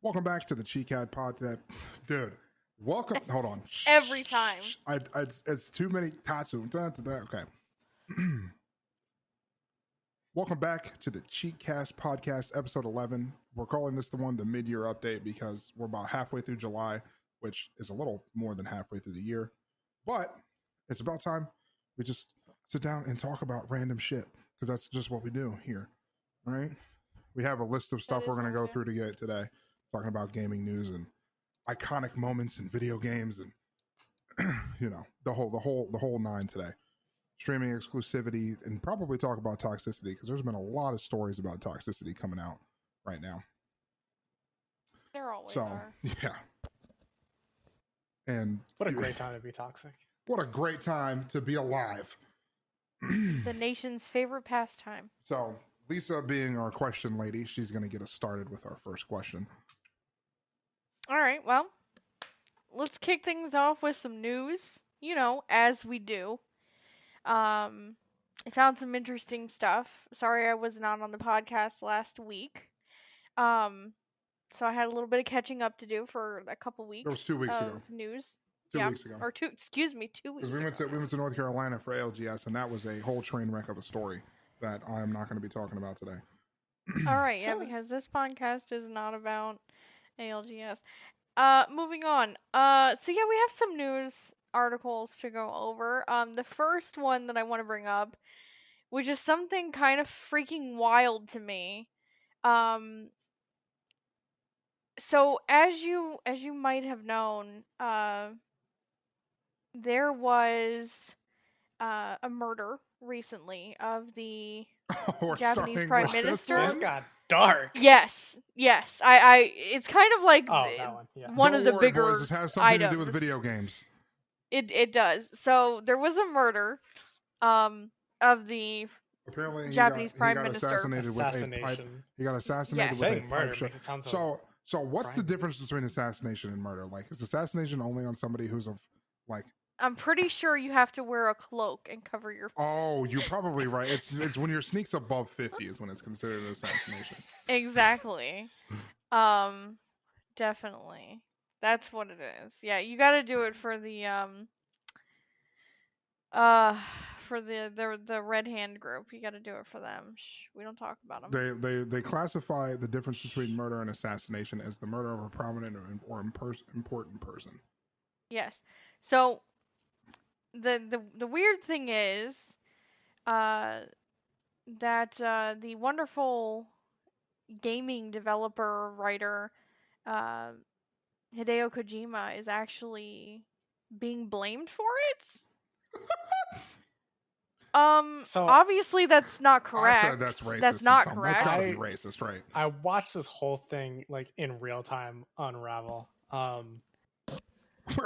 Welcome back to the CheekCast pod. Dude, welcome. Hold on. Every time. It's too many tatsu. Okay. Welcome back to the CheekCast podcast, episode 11. We're calling this the mid-year update because we're about halfway through July, which is a little more than halfway through the year. But it's about time we just sit down and talk about random shit because that's just what we do here, all right? We have a list of stuff we're going to go through to get today, talking about gaming news and iconic moments in video games and the whole nine today. Streaming exclusivity, and probably talk about toxicity because there's been a lot of stories about toxicity coming out right now. There always are. Yeah. And what a great time to be toxic. What a great time to be alive. The nation's favorite pastime. So, Lisa being our question lady, she's going to get us started with our first question. All right, well, let's kick things off with some news, as we do. I found some interesting stuff. Sorry I was not on the podcast last week. So I had a little bit of catching up to do for a couple weeks. It was 2 weeks ago. News. 2 weeks ago. Or 2 weeks ago. We went to North Carolina for ALGS, and that was a whole train wreck of a story that I'm not going to be talking about today. All right, yeah, because this podcast is not about ALGS. Moving on. So yeah, we have some news articles to go over. The first one that I want to bring up, which is something kind of freaking wild to me. So as you might have known, there was a murder recently of the Japanese Prime Minister. This got dark. Yes. I it's kind of like that one. Yeah. One of the bigger boys, this has something items. to do with video games. It does. So there was a murder of the apparently Japanese Prime got Minister. Assassinated with a pipe. He got assassinated with a murder pipe shot. So what's the difference between assassination and murder? Like, is assassination only on somebody who's of like? I'm pretty sure you have to wear a cloak and cover your. Oh, you're probably right. It's when your sneak's above 50 is when it's considered an assassination. Exactly. Definitely. That's what it is. Yeah, you got to do it for the the Red Hand group. You got to do it for them. Shh, we don't talk about them. They classify the difference between murder and assassination as the murder of a prominent or important person. Yes. So the weird thing is that the wonderful gaming developer writer Hideo Kojima is actually being blamed for it. So obviously that's not correct. I said that's racist. That's not correct. That's gotta be racist, right? I watched this whole thing like in real time unravel. Where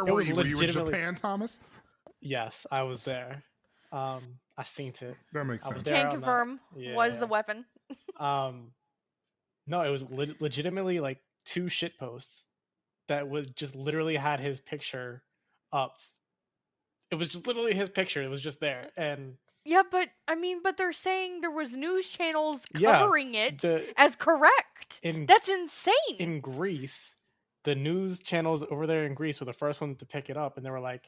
were you? Were you in Japan, Thomas? Yes, I was there. I seen it. That makes sense. Can confirm. Was the weapon? No, it was legitimately like 2 shit posts that was just literally had his picture up. It was just literally his picture. It was just there, and yeah, but they're saying there was news channels covering it as correct. That's insane. In Greece, the news channels over there in Greece were the first ones to pick it up, and they were like,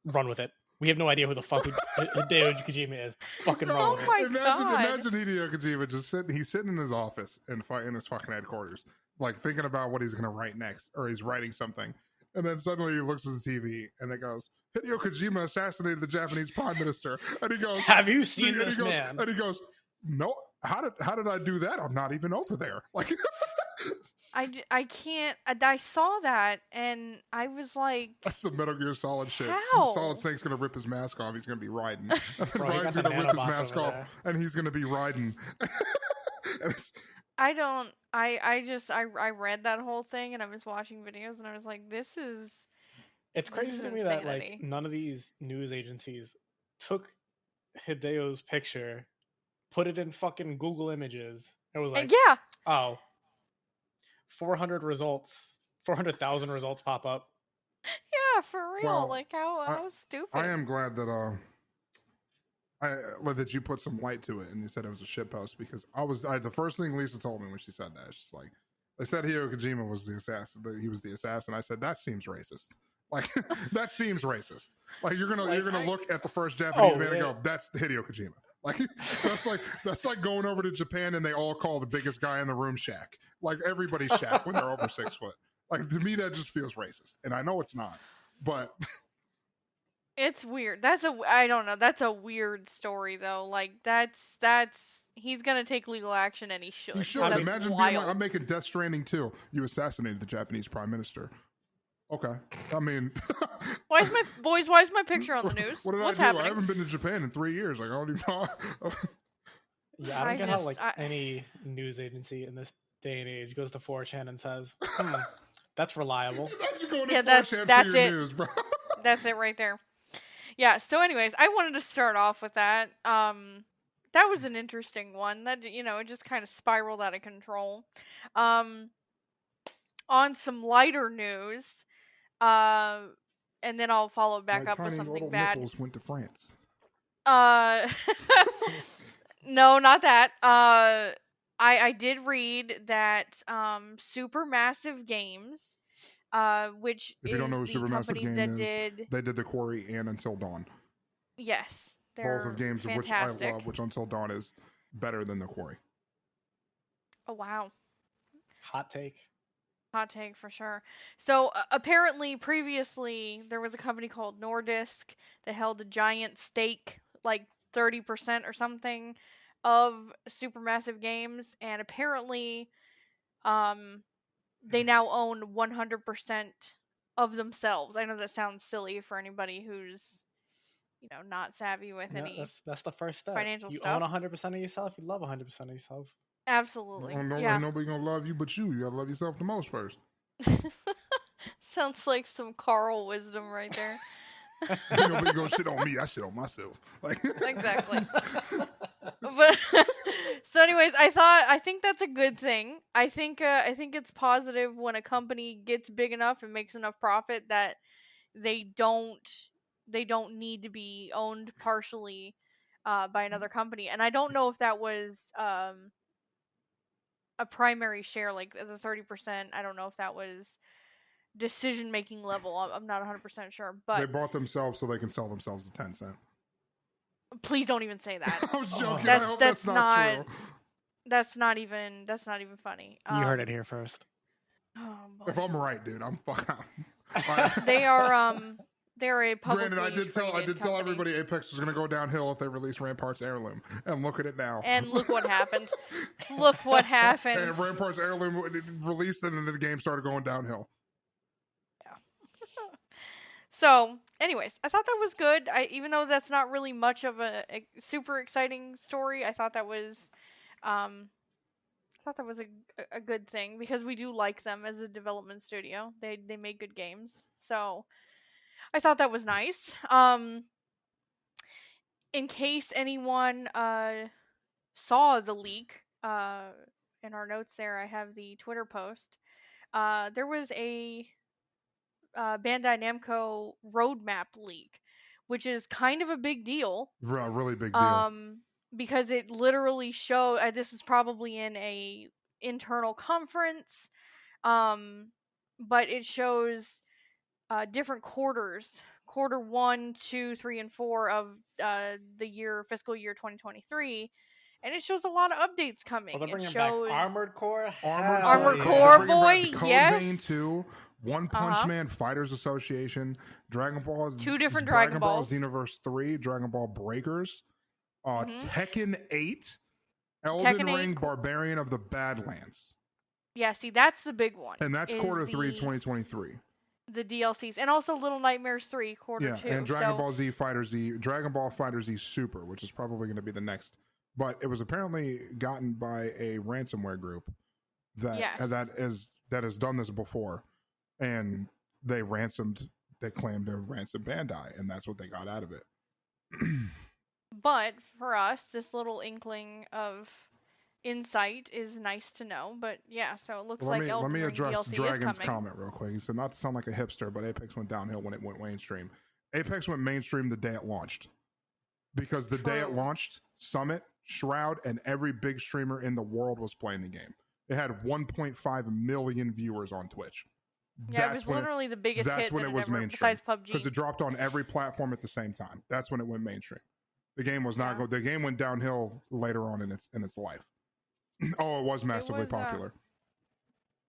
"Run with it. We have no idea who the fuck Hideo Kojima is. Fucking run with it." Imagine Hideo Kojima just sitting in his office in his fucking headquarters, like thinking about what he's gonna write next, or he's writing something, and then suddenly he looks at the TV and it goes, Hideo Kojima assassinated the Japanese Prime Minister, and he goes, "Have you seen this man?" And he goes, "No. How did I do that? I'm not even over there." Like, I can't. I saw that and I was like, "That's some Metal Gear Solid shit." How? Solid Snake's gonna rip his mask off. He's gonna be riding. Bro, Ryan's gonna rip his mask off, and he's gonna be riding. I don't. I read that whole thing and I was watching videos and I was like, this is. It's crazy to me that like none of these news agencies took Hideo's picture, put it in fucking Google Images. It was like, yeah. Oh, 400,000 results pop up. Yeah, for real. Well, like how stupid. I am glad that that you put some light to it and you said it was a shit post, because the first thing Lisa told me when she said that, she's like, They said Hideo Kojima was the assassin. That he was the assassin. I said that seems racist. Like that seems racist. Like you're gonna look at the first Japanese man and go, "That's Hideo Kojima." Like that's like going over to Japan and they all call the biggest guy in the room Shaq. Like everybody's Shaq when they're over 6 foot. Like to me that just feels racist, and I know it's not, but It's weird. I don't know. That's a weird story though. Like that's he's gonna take legal action and he should. you should That's imagine wild. being like, "I'm making Death Stranding 2. You assassinated the Japanese prime minister." Okay, I mean, Why is my picture on the news? What did What's I do? happening? I haven't been to Japan in 3 years. Like I don't even know. Yeah, I don't get how any news agency in this day and age goes to 4chan and says, "That's reliable." That's it. News, bro. That's it right there. Yeah. So, anyways, I wanted to start off with that. That was an interesting one. That it just kind of spiraled out of control. On some lighter news, and then I'll follow back up with something bad. Nipples went to France. No, not that. I did read that Supermassive Games, which if you don't know who is the Supermassive company Game that they did The Quarry and Until Dawn. Yes, they're both of games fantastic. of which I love, which Until Dawn is better than The Quarry. Oh wow. Hot take. Hot take for sure. So apparently, previously there was a company called Nordisk that held a giant stake, like 30% or something, of Supermassive Games, and apparently, they now own 100% of themselves. I know that sounds silly for anybody who's, not savvy with any. That's the first step. Financial you stuff. own 100% of yourself. You love 100% of yourself. Absolutely. Ain't nobody gonna love you but you. You gotta love yourself the most first. Sounds like some Carl wisdom right there. Ain't nobody gonna shit on me. I shit on myself. Like Exactly. But so, anyways, I think that's a good thing. I think it's positive when a company gets big enough and makes enough profit that they don't need to be owned partially by another company. And I don't know if that was a primary share, like the 30%. I don't know if that was decision making level. I'm not 100% sure, but they bought themselves so they can sell themselves to Tencent. Please don't even say that. I was joking. That's not true. That's not even funny. You heard it here first. Oh, if I'm right, dude, I'm fucking. They're a publicly Granted, I did tell company. everybody Apex was going to go downhill if they released Rampart's Heirloom, and look at it now. And look what happened. Look what happened. And Rampart's Heirloom released, and then the game started going downhill. Yeah. So, anyways, I thought that was good. Even though that's not really much of a super exciting story, I thought that was a good thing because we do like them as a development studio. They make good games. So, I thought that was nice. In case anyone saw the leak, in our notes there, I have the Twitter post. There was a Bandai Namco roadmap leak, which is kind of a big deal. Really big deal. Because it literally showed. This was probably in a internal conference, but it shows different quarters. Quarter 1, 2, 3, and 4 of the fiscal year 2023, and it shows a lot of updates coming. Well, they're bringing it shows back Armored Core. Armored Core, boy, Code yes. Vein 2, One Punch Man Fighters Association, Dragon Ball. 2 different Dragon Balls. Xenoverse 3, Dragon Ball Breakers, Tekken 8, Elden Tekken Ring 8. Barbarian of the Badlands. Yeah, see, that's the big one. And that's quarter 3, 2023. The DLCs, and also Little Nightmares 3, quarter 2. And Dragon Ball Fighter Z Super, which is probably going to be the next. But it was apparently gotten by a ransomware group that has done this before, and they claimed to ransom Bandai, and that's what they got out of it. But for us, this little inkling of insight is nice to know. But yeah, so it looks like Elden Ring DLC address Dragon's is coming. comment real quick. He said, not to sound like a hipster, but Apex went downhill when it went mainstream. Apex went mainstream the day it launched, because the day it launched, Summit, Shroud, and every big streamer in the world was playing the game. It had 1.5 million viewers on Twitch. Yeah, it was literally the biggest hit when that it was ever, mainstream. besides PUBG. Because it dropped on every platform at the same time. That's when it went mainstream. The game was not Yeah. the game went downhill later on in its life. Oh, it was massively popular.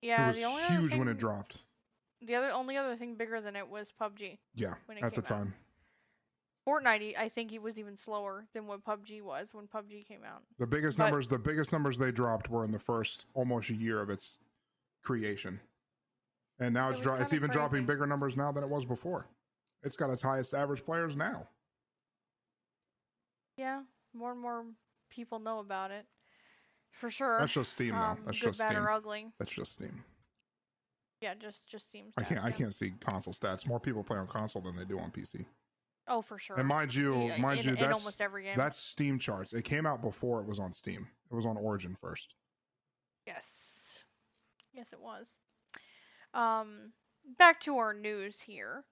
Yeah, it was the only huge thing, when it dropped. The only other thing bigger than it was PUBG. Yeah, when it at the came out. time. Fortnite, I think it was even slower than what PUBG was when PUBG came out. The biggest numbers they dropped were in the first almost a year of its creation. And now it's even dropping bigger numbers now than it was before. It's got its highest average players now. Yeah, more and more people know about it. For sure. That's just Steam though. That's good, just bad, Steam. or ugly. That's just Steam. Yeah, just Steam stats. I can't see console stats. More people play on console than they do on PC. Oh, for sure. And mind you, in that's almost every game. That's Steam charts. It came out before it was on Steam. It was on Origin first. Yes, it was. Back to our news here.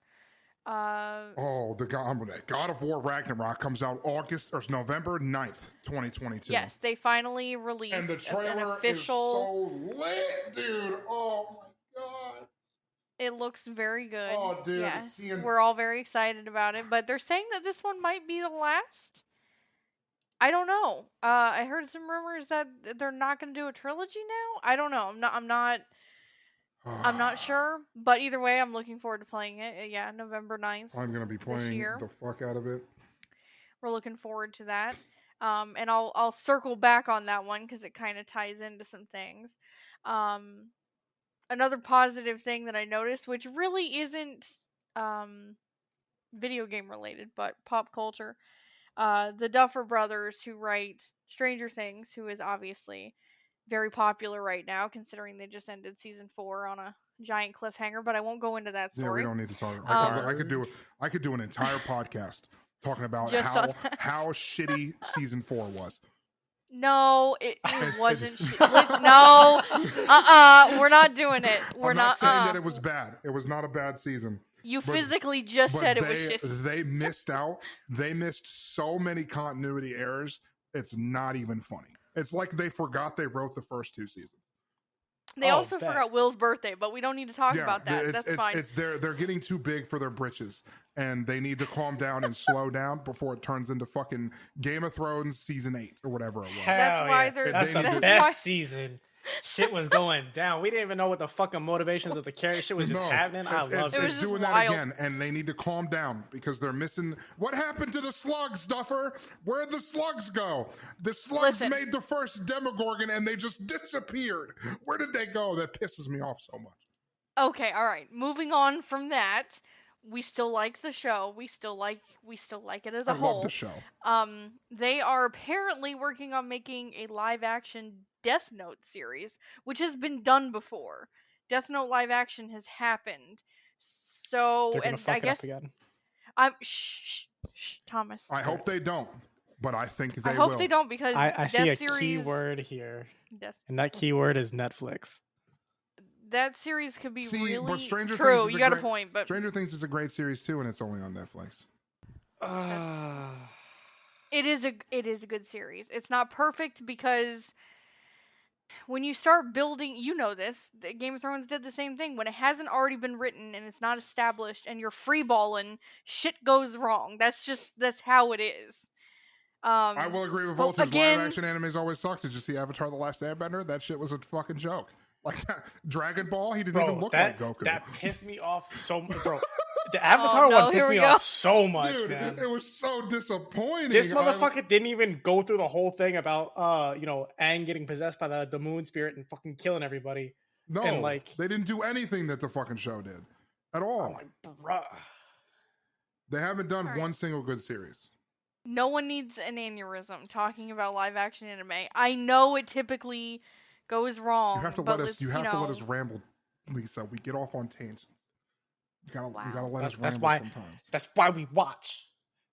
God of War Ragnarok comes out November 9th, 2022. Yes, they finally released and the trailer an official. is so lit, dude. Oh my god. It looks very good. Oh, dude. Yes, we're all very excited about it, but they're saying that this one might be the last. I don't know. I heard some rumors that they're not going to do a trilogy now. I don't know. I'm not sure, but either way, I'm looking forward to playing it. Yeah, November 9th. I'm going to be playing the fuck out of it. We're looking forward to that. And I'll circle back on that one because it kind of ties into some things. Another positive thing that I noticed, which really isn't video game related, but pop culture. The Duffer Brothers, who write Stranger Things, who is obviously very popular right now, considering they just ended season 4 on a giant cliffhanger. But I won't go into that story. Yeah, we don't need to talk. I could do an entire podcast talking about how shitty season 4 was. No, it wasn't. No, we're not doing it. I'm not saying that it was bad. It was not a bad season. You physically just said it was shitty. They missed out. They missed so many continuity errors. It's not even funny. It's like they forgot they wrote the first 2 seasons. They also forgot Will's birthday, but we don't need to talk about that. That's fine. They're getting too big for their britches, and they need to calm down and slow down before it turns into fucking Game of Thrones season 8 or whatever it was. That's why that's the best season. Shit was going down. We didn't even know what the fucking motivations of the character. Shit was just happening. I love it. It's doing that again, and they need to calm down because they're missing. What happened to the slugs, Duffer? Where'd the slugs go? The slugs made the first Demogorgon, and they just disappeared. Where did they go? That pisses me off so much. Okay, all right. Moving on from that, we still like the show. We still like it as a whole. I love the show. They are apparently working on making a live-action Death Note series, which has been done before. Death Note live action has happened. So, they're gonna fuck I guess it up again. I'm shh, Thomas. I hope they don't, but I think they will. I hope they don't because I see a series, keyword here, and that keyword is Netflix. That series could be really but Stranger true. Things you got a point, but Stranger Things is a great series too, and it's only on Netflix. It is a good series. It's not perfect because when you start building, you know this, Game of Thrones did the same thing. When it hasn't already been written and it's not established and you're freeballing, shit goes wrong. That's how it is. I will agree with Voltage. Live action animes always suck. Did you see Avatar: The Last Airbender? That shit was a fucking joke. Like Dragon Ball, he didn't even look like Goku. That pissed me off so much, bro. The Avatar one pissed me off so much, dude, man. It was so disappointing. This motherfucker didn't even go through the whole thing about, Aang getting possessed by the moon spirit and fucking killing everybody. No, and they didn't do anything that the fucking show did at all. I'm like, bruh. They haven't done one single good series. No one needs an aneurysm talking about live action anime. I know it typically goes wrong. You have to let us ramble, Lisa. We get off on tangents. You gotta let us ramble sometimes. That's why we watch.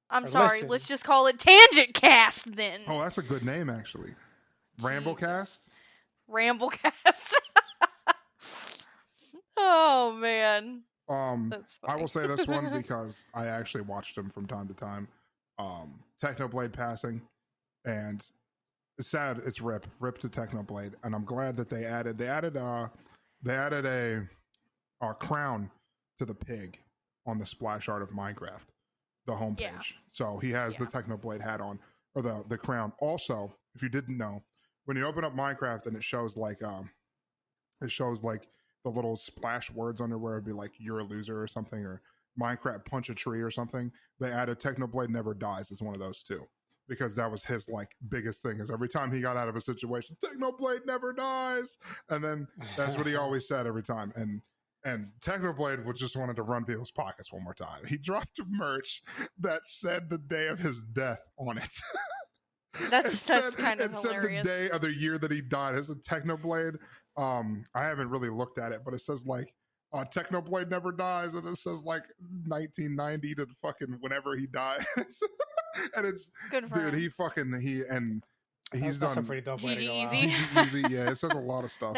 I'm sorry. Listen. Let's just call it Tangent Cast then. Oh, that's a good name actually. Ramblecast. Ramblecast. Oh man. That's funny. I will say this one because I actually watched them from time to time. Technoblade Passing, and it's sad. It's rip to Technoblade, and I'm glad that they added a crown to the pig on the splash art of Minecraft, the homepage. Yeah. So he has the Yeah. Technoblade hat on, or the crown. Also, if you didn't know, when you open up Minecraft and it shows like the little splash words under where it'd be like "you're a loser" or something, or Minecraft punch a tree or something. They added Technoblade never dies as one of those too, because that was his like biggest thing. Is every time he got out of a situation, Technoblade never dies, and then that's what he always said every time. And Technoblade would just wanted to run people's pockets one more time. He dropped merch that said the day of his death on it. That's kind of it hilarious. said the day of the year that he died. It's a Technoblade. I haven't really looked at it, but it says like Technoblade never dies, and it says like 1990 to fucking whenever he died. And it's good for dude, him. He's That's done a pretty dope way to go out. GG easy. Yeah, it says a lot of stuff.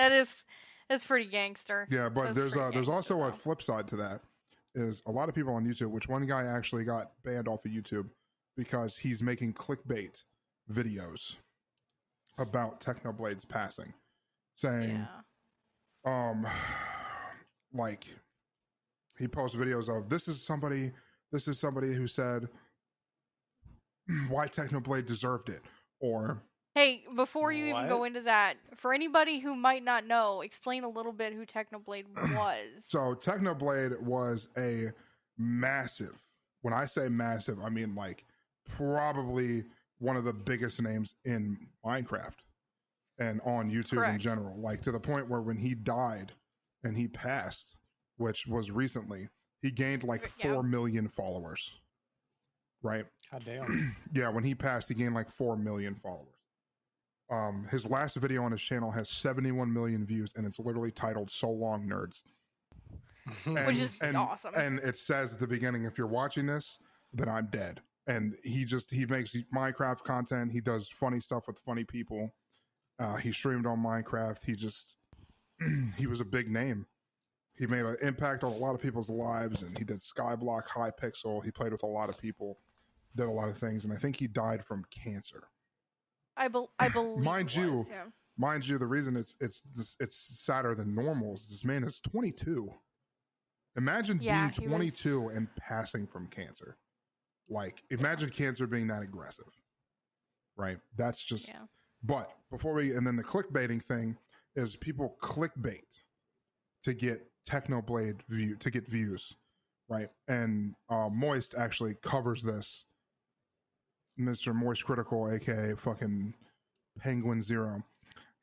That's pretty gangster. Yeah, but That's there's also though. a flip side to that. Is a lot of people on YouTube, which one guy actually got banned off of YouTube because he's making clickbait videos about Technoblade's passing, saying, like he posts videos of this is somebody who said why Technoblade deserved it, or hey, before you even go into that, for anybody who might not know, explain a little bit who Technoblade was. So Technoblade was a massive, when I say massive, I mean like probably one of the biggest names in Minecraft and on YouTube in general, like to the point where when he died and he passed, which was recently, he gained like 4 million followers. Right? God damn. Yeah, when he passed, he gained like 4 million followers. His last video on his channel has 71 million views, and it's literally titled "So Long, Nerds," which is awesome. And it says at the beginning, "If you're watching this, then I'm dead." And he makes Minecraft content. He does funny stuff with funny people. He streamed on Minecraft. He was a big name. He made an impact on a lot of people's lives, and he did Skyblock, Hypixel. He played with a lot of people, did a lot of things, and I think he died from cancer. I believe. Mind you, the reason it's sadder than normal is this man is 22. Imagine being 22 and passing from cancer. Like, imagine cancer being that aggressive, right? That's just. Yeah. But and then the clickbaiting thing is people clickbait to get Technoblade views, right? And Moist actually covers this. Mr. Moist Critical, aka fucking Penguin Zero.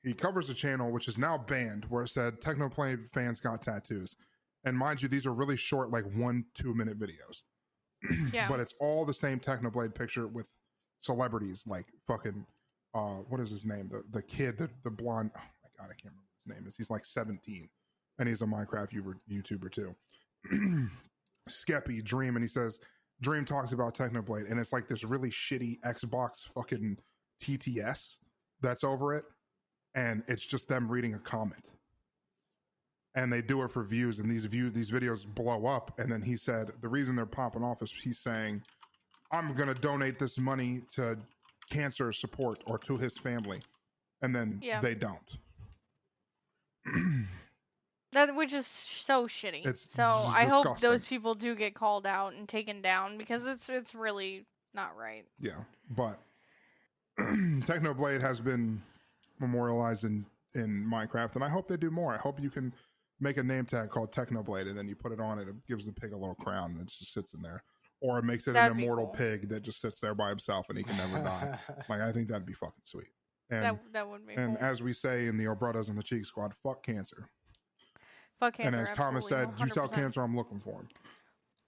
He covers the channel, which is now banned, where it said Technoblade fans got tattoos. And mind you, these are really short, like 1-2 minute videos. Yeah. But it's all the same Technoblade picture with celebrities like fucking what is his name? The kid, the blonde, oh my god, I can't remember what his name is. He's like 17. And he's a Minecraft YouTuber too. Skeppy, Dream, and he says Dream talks about Technoblade, and it's like this really shitty Xbox fucking TTS that's over it, and it's just them reading a comment. And they do it for views, and these videos blow up. And then he said the reason they're popping off is he's saying, I'm gonna donate this money to cancer support or to his family, and then they don't. Which is so shitty. I hope those people do get called out and taken down, because it's really not right. Yeah, but Technoblade has been memorialized in Minecraft, and I hope they do more. I hope you can make a name tag called Technoblade, and then you put it on it. It gives the pig a little crown, and it just sits in there, or it makes it an immortal pig that just sits there by himself and he can never die. Like, I think that'd be fucking sweet. And that would be. And cool. as we say in the Obrothers and the Cheek Squad, fuck cancer. Fuck cancer. And as Thomas said, 100%. You tell cancer I'm looking for him.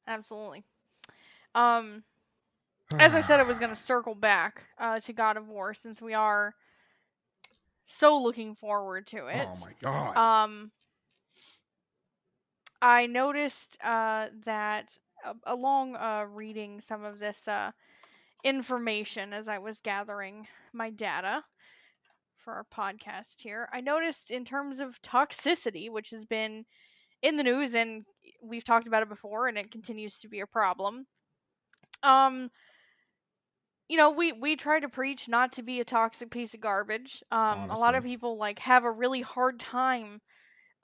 Absolutely. As I said, I was going to circle back to God of War, since we are so looking forward to it. Oh my god. I noticed that along reading some of this information as I was gathering my data for our podcast here, I noticed in terms of toxicity, which has been in the news and we've talked about it before, and it continues to be a problem. we try to preach not to be a toxic piece of garbage. A lot of Honestly. people like have a really hard time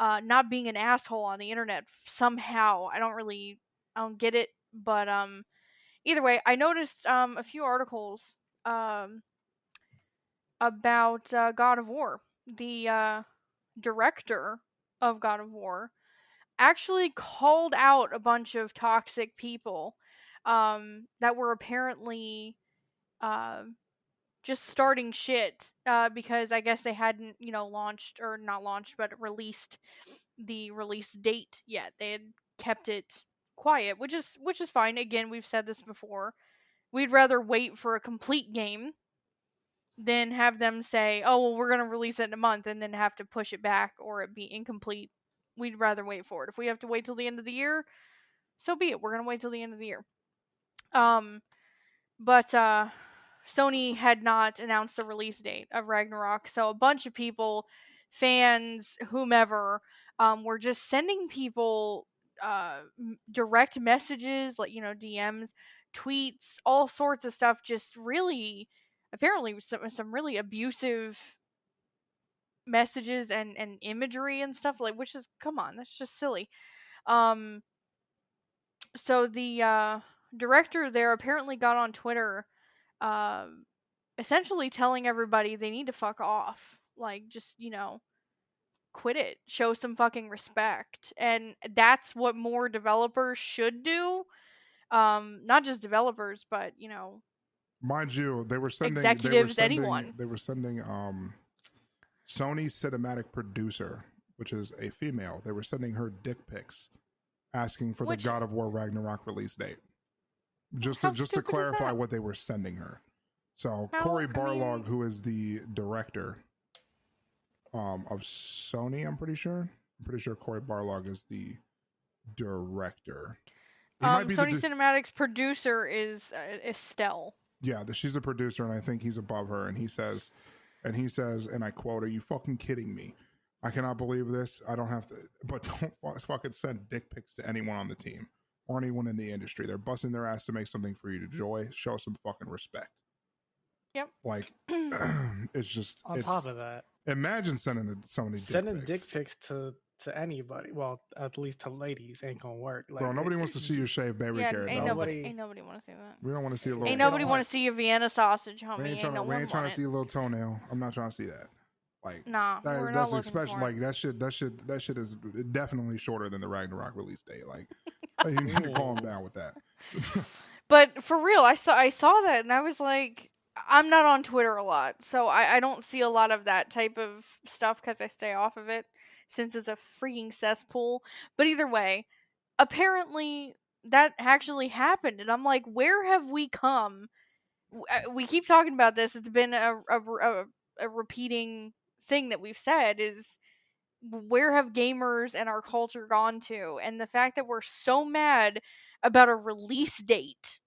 not being an asshole on the internet somehow. I don't get it, but either way, I noticed a few articles um about God of War. The director of God of War actually called out a bunch of toxic people that were apparently uh, just starting shit because I guess they hadn't, launched or not launched, but released the release date yet. They had kept it quiet, which is fine. Again, we've said this before. We'd rather wait for a complete game than have them say, "Oh, well, we're going to release it in a month," and then have to push it back or it be incomplete. We'd rather wait for it. If we have to wait till the end of the year, so be it. We're going to wait till the end of the year. Um but Sony had not announced the release date of Ragnarok, so a bunch of people, fans, whomever, were just sending people direct messages, like DMs, tweets, all sorts of stuff. Just really, apparently, some really abusive messages and imagery and stuff, like, which is, come on, that's just silly. Um, so the director there apparently got on Twitter, um, essentially telling everybody they need to fuck off. Like, just, quit it. Show some fucking respect. And that's what more developers should do. Not just developers, but, Mind you, executives, anyone. they were sending Sony's cinematic producer, which is a female. They were sending her dick pics asking for the Which, God of War Ragnarok release date. Just how to stupid is clarify that? what they were sending her. So How, Cory I Barlog, mean, who is the director of Sony, I'm pretty sure. I'm pretty sure Cory Barlog is the director. He might be Sony the Cinematics producer is Estelle. yeah. She's the producer, and I think he's above her. And he says, and I quote, "Are you fucking kidding me? I cannot believe this. I don't have to, but don't fucking send dick pics to anyone on the team or anyone in the industry. They're busting their ass to make something for you to enjoy. Show some fucking respect." Yep. Like, it's just On top of that, imagine sending somebody sending dick dick pics to anybody, well, at least to ladies, ain't gonna work. Like, Bro, nobody wants to see your shaved baby Yeah, carrot. ain't dog. nobody want to see that. We don't want to see a little. Ain't They nobody don't want want- to see a Vienna sausage, homie. We ain't trying to see a little toenail. I'm not trying to see that. Like, Nah, we're not looking especially for like it. that shit is definitely shorter than the Ragnarok release date. Like, you need to calm down with that. But for real, I saw that and I was like, I'm not on Twitter a lot, so I don't see a lot of that type of stuff because I stay off of it since it's a freaking cesspool. But either way, apparently that actually happened, and I'm like, where have we come? We keep talking about this. It's been a repeating thing that we've said is, where have gamers and our culture gone to? And the fact that we're so mad about a release date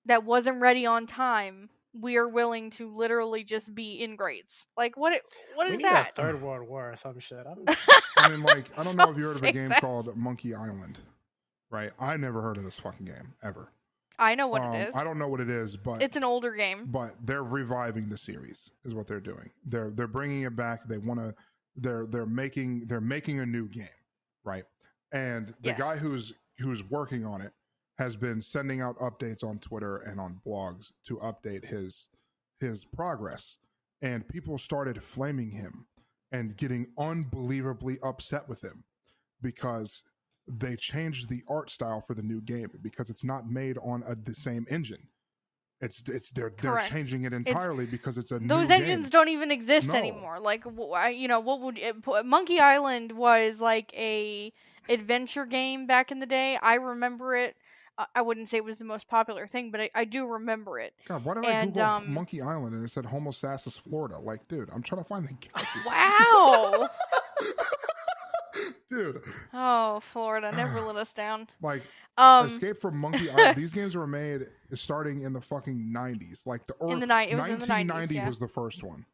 that wasn't ready on time, we are willing to literally just be ingrates. Like, what we is need that? a third world war or some shit. I mean, like, I don't know if you heard of a Say game that. called Monkey Island, right? I never heard of this fucking game ever. I know what it is. I don't know what it is, but It's an older game. but they're reviving the series is what they're doing. They're bringing it back. They want to. They're making a new game, right? And the Yes. guy who's working on it has been sending out updates on Twitter and on blogs to update his progress. And people started flaming him and getting unbelievably upset with him because they changed the art style for the new game because it's not made on the same engine. They're Correct. changing it entirely because it's a new Those game. engines don't even exist No. anymore. Like, what would Monkey Island was like a adventure game back in the day. I remember it. I wouldn't say it was the most popular thing, but I do remember it. God, why did I And Google Monkey Island and it said Homosassus, Florida? Like, dude, I'm trying to find the game. wow. Dude, Oh, Florida, never let us down. like, Um, Escape from Monkey Island. These games were made starting in the fucking 90s. Like, it was in the 90s, 1990 yeah. was the first one,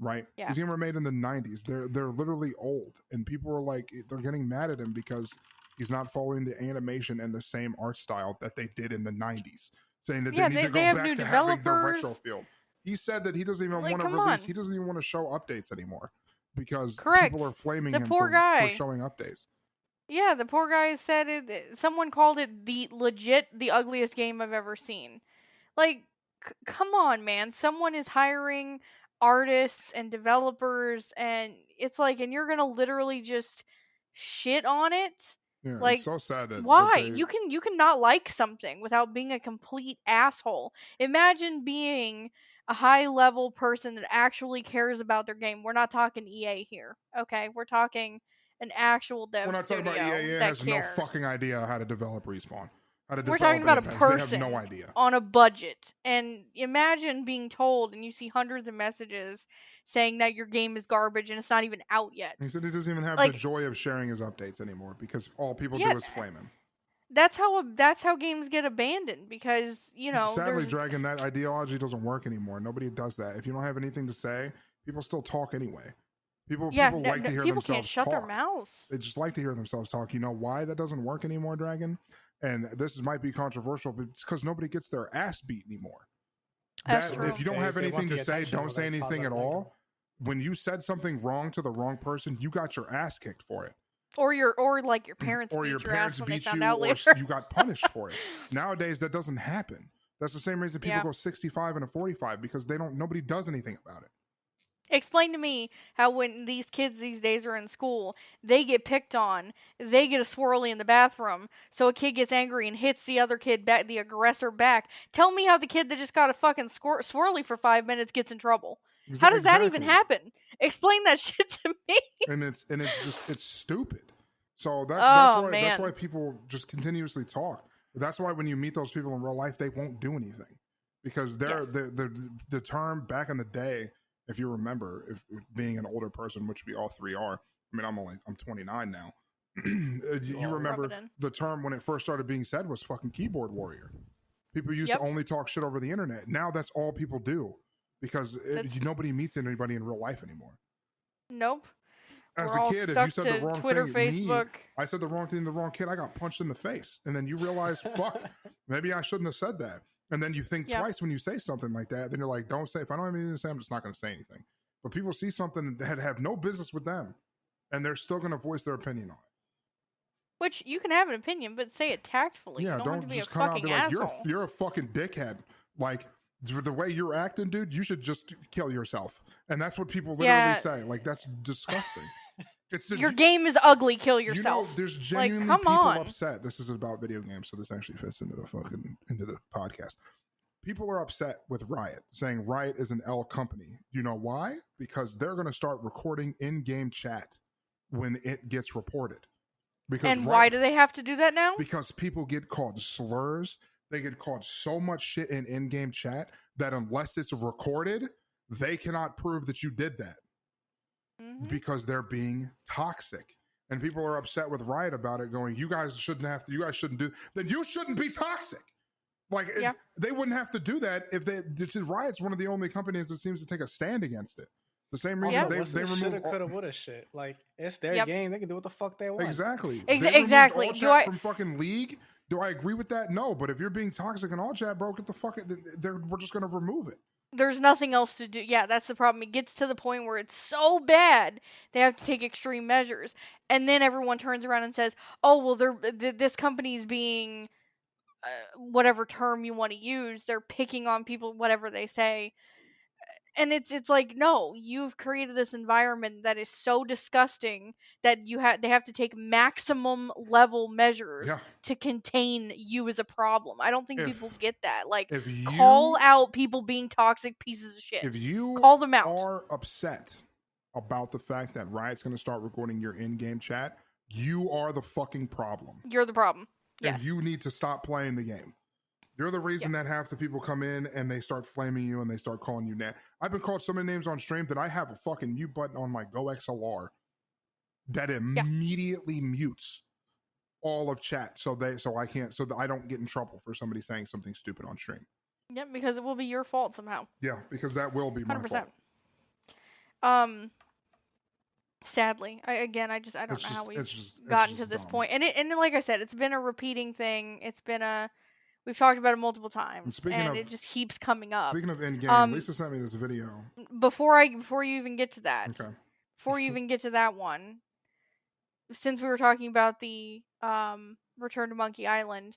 right? Yeah. These games were made in the 90s. They're literally old, and people are like, they're getting mad at him because he's not following the animation and the same art style that they did in the 90s. saying that Yeah, they need to they go have back new to having the developers. retro field. He said that he doesn't even Like, want to come release. on. He doesn't even want to show updates anymore because Correct. people are flaming The him poor for guy. showing updates. Yeah, the poor guy said it. Someone called it the ugliest game I've ever seen. Like, come on, man. Someone is hiring artists and developers, and it's like, and you're gonna literally just shit on it. Yeah, it's Like, so sad that why? they. You can not like something without being a complete asshole. Imagine being a high level person that actually cares about their game. We're not talking EA here, okay? We're talking an actual dev We're not talking about studio EA. that Has no cares. fucking idea how to develop Respawn, how to We're develop talking about a Apex. They have person no idea. on a budget. And imagine being told and you see hundreds of messages saying that your game is garbage and it's not even out yet. He said he doesn't even have the Like, joy of sharing his updates anymore because all people yeah, do is flame him. that's how games get abandoned because, you know, Sadly, there's Dragon, that ideology doesn't work anymore. Nobody does that. If you don't have anything to say, people still talk anyway. People like to hear people can't themselves shut talk. their mouths. They just like to hear themselves talk. You know why that doesn't work anymore, Dragon? And this might be controversial, but it's because nobody gets their ass beat anymore. That's true. If you don't have They want anything the to say, attention don't more say than it's anything at positive all. When you said something wrong to the wrong person, you got your ass kicked for it. Or like your parents Or beat your your parents ass when they beat found you, out or later. you got punished for it. Nowadays, that doesn't happen. That's the same reason people Yeah. go 65 and a 45 because nobody does anything about it. Explain to me how when these kids these days are in school, they get picked on, they get a swirly in the bathroom, so a kid gets angry and hits the other kid back, the aggressor back. Tell me how the kid that just got a fucking swirly for 5 minutes gets in trouble. How does that even happen? Explain that shit to me. And it's stupid. So Oh, that's why man. people just continuously talk. That's why when you meet those people in real life, they won't do anything because Yes. the term back in the day, if you remember, if being an older person, which we all three are. I mean, I'm 29 now. You remember the term when it first started being said was fucking keyboard warrior. People used to only talk shit over the internet. Now that's all people do because nobody meets anybody in real life anymore. Nope. As We're a all kid, if stuck you said to the wrong Twitter, thing, Facebook. I said the wrong thing to the wrong kid, I got punched in the face. And then you realize, fuck, maybe I shouldn't have said that. And then you think twice when you say something like that. Then you're like, don't say, if I don't have anything to say, I'm just not going to say anything. But people see something that have no business with them, and they're still going to voice their opinion on it. Which you can have an opinion, but say it tactfully. Yeah, you don't have to be just a come out and fucking be like, asshole. you're a fucking dickhead. Like, the way you're acting, dude, you should just kill yourself. And that's what people literally say. Like, that's disgusting. Your game is ugly. Kill yourself. You know, there's genuinely people upset. This is about video games, so this actually fits into the podcast. People are upset with Riot, saying Riot is an L company. You know why? Because they're going to start recording in-game chat when it gets reported. And why do they have to do that now? Because people get called slurs. They get called so much shit in in-game chat that unless it's recorded, they cannot prove that you did that. Because they're being toxic. And people are upset with Riot about it, going, you guys shouldn't do, then you shouldn't be toxic. Like, they wouldn't have to do that if Riot's one of the only companies that seems to take a stand against it. The same reason they removed shoulda, coulda, woulda shit. Like, it's their game. They can do what the fuck they want. Exactly. Exactly. All chat from fucking League. Do I agree with that? No. But if you're being toxic in all chat, bro, get the fuck. We're just gonna remove it. There's nothing else to do. Yeah, that's the problem. It gets to the point where it's so bad they have to take extreme measures, and then everyone turns around and says, "Oh, well, this company's being whatever term you want to use. They're picking on people, whatever they say." And it's like, no, you've created this environment that is so disgusting that they have to take maximum level measures to contain you as a problem. I don't think people get that. Like, call out people being toxic pieces of shit. If you call them out. Are upset about the fact that Riot's going to start recording your in-game chat, you are the fucking problem. You're the problem. Yes. And you need to stop playing the game. You're the reason that half the people come in and they start flaming you and they start calling you I've been called so many names on stream that I have a fucking mute button on my Go XLR that immediately mutes all of chat so that I don't get in trouble for somebody saying something stupid on stream. Yeah, because it will be your fault somehow. Yeah, because that will be my 100%. fault. Sadly, I don't know how we've gotten to this point. And like I said, it's been a repeating thing. It's been a We've talked about it multiple times, speaking and of- it just keeps coming up. Speaking of in-game, Lisa sent me this video. Before you even get to that, Okay. before you even get to that one, since we were talking about the Return to Monkey Island,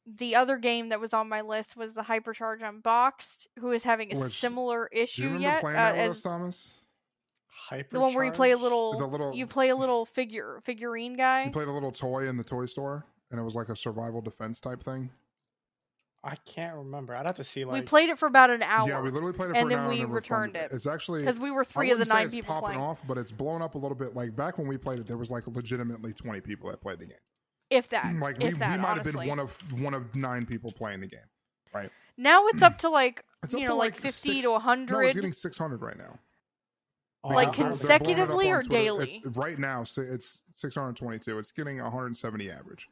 the other game that was on my list was the Hypercharge Unboxed, who is having a similar Do you issue remember yet playing that with us, as Thomas? the one where you play a Hypercharge? you play a little figurine guy. You played a little toy in the toy store, and it was like a survival defense type thing. I can't remember. I'd have to see. We played it for about an hour. Yeah, we literally played it for and an then hour, we and returned it. It's actually because we were I 3 of the wouldn't say 9 it's people popping playing. off, but it's blown up a little bit. Like back when we played it, there was like legitimately 20 people that played the game. If that, Like if we that, might honestly. have been one of 9 people playing the game, right? Now it's up to like It's up you to know like 50 6 to 100. No, it's getting 600 right now. Like Because they're blowing it up consecutively on or Twitter. daily? It's, right now, it's 622. It's getting 170 average.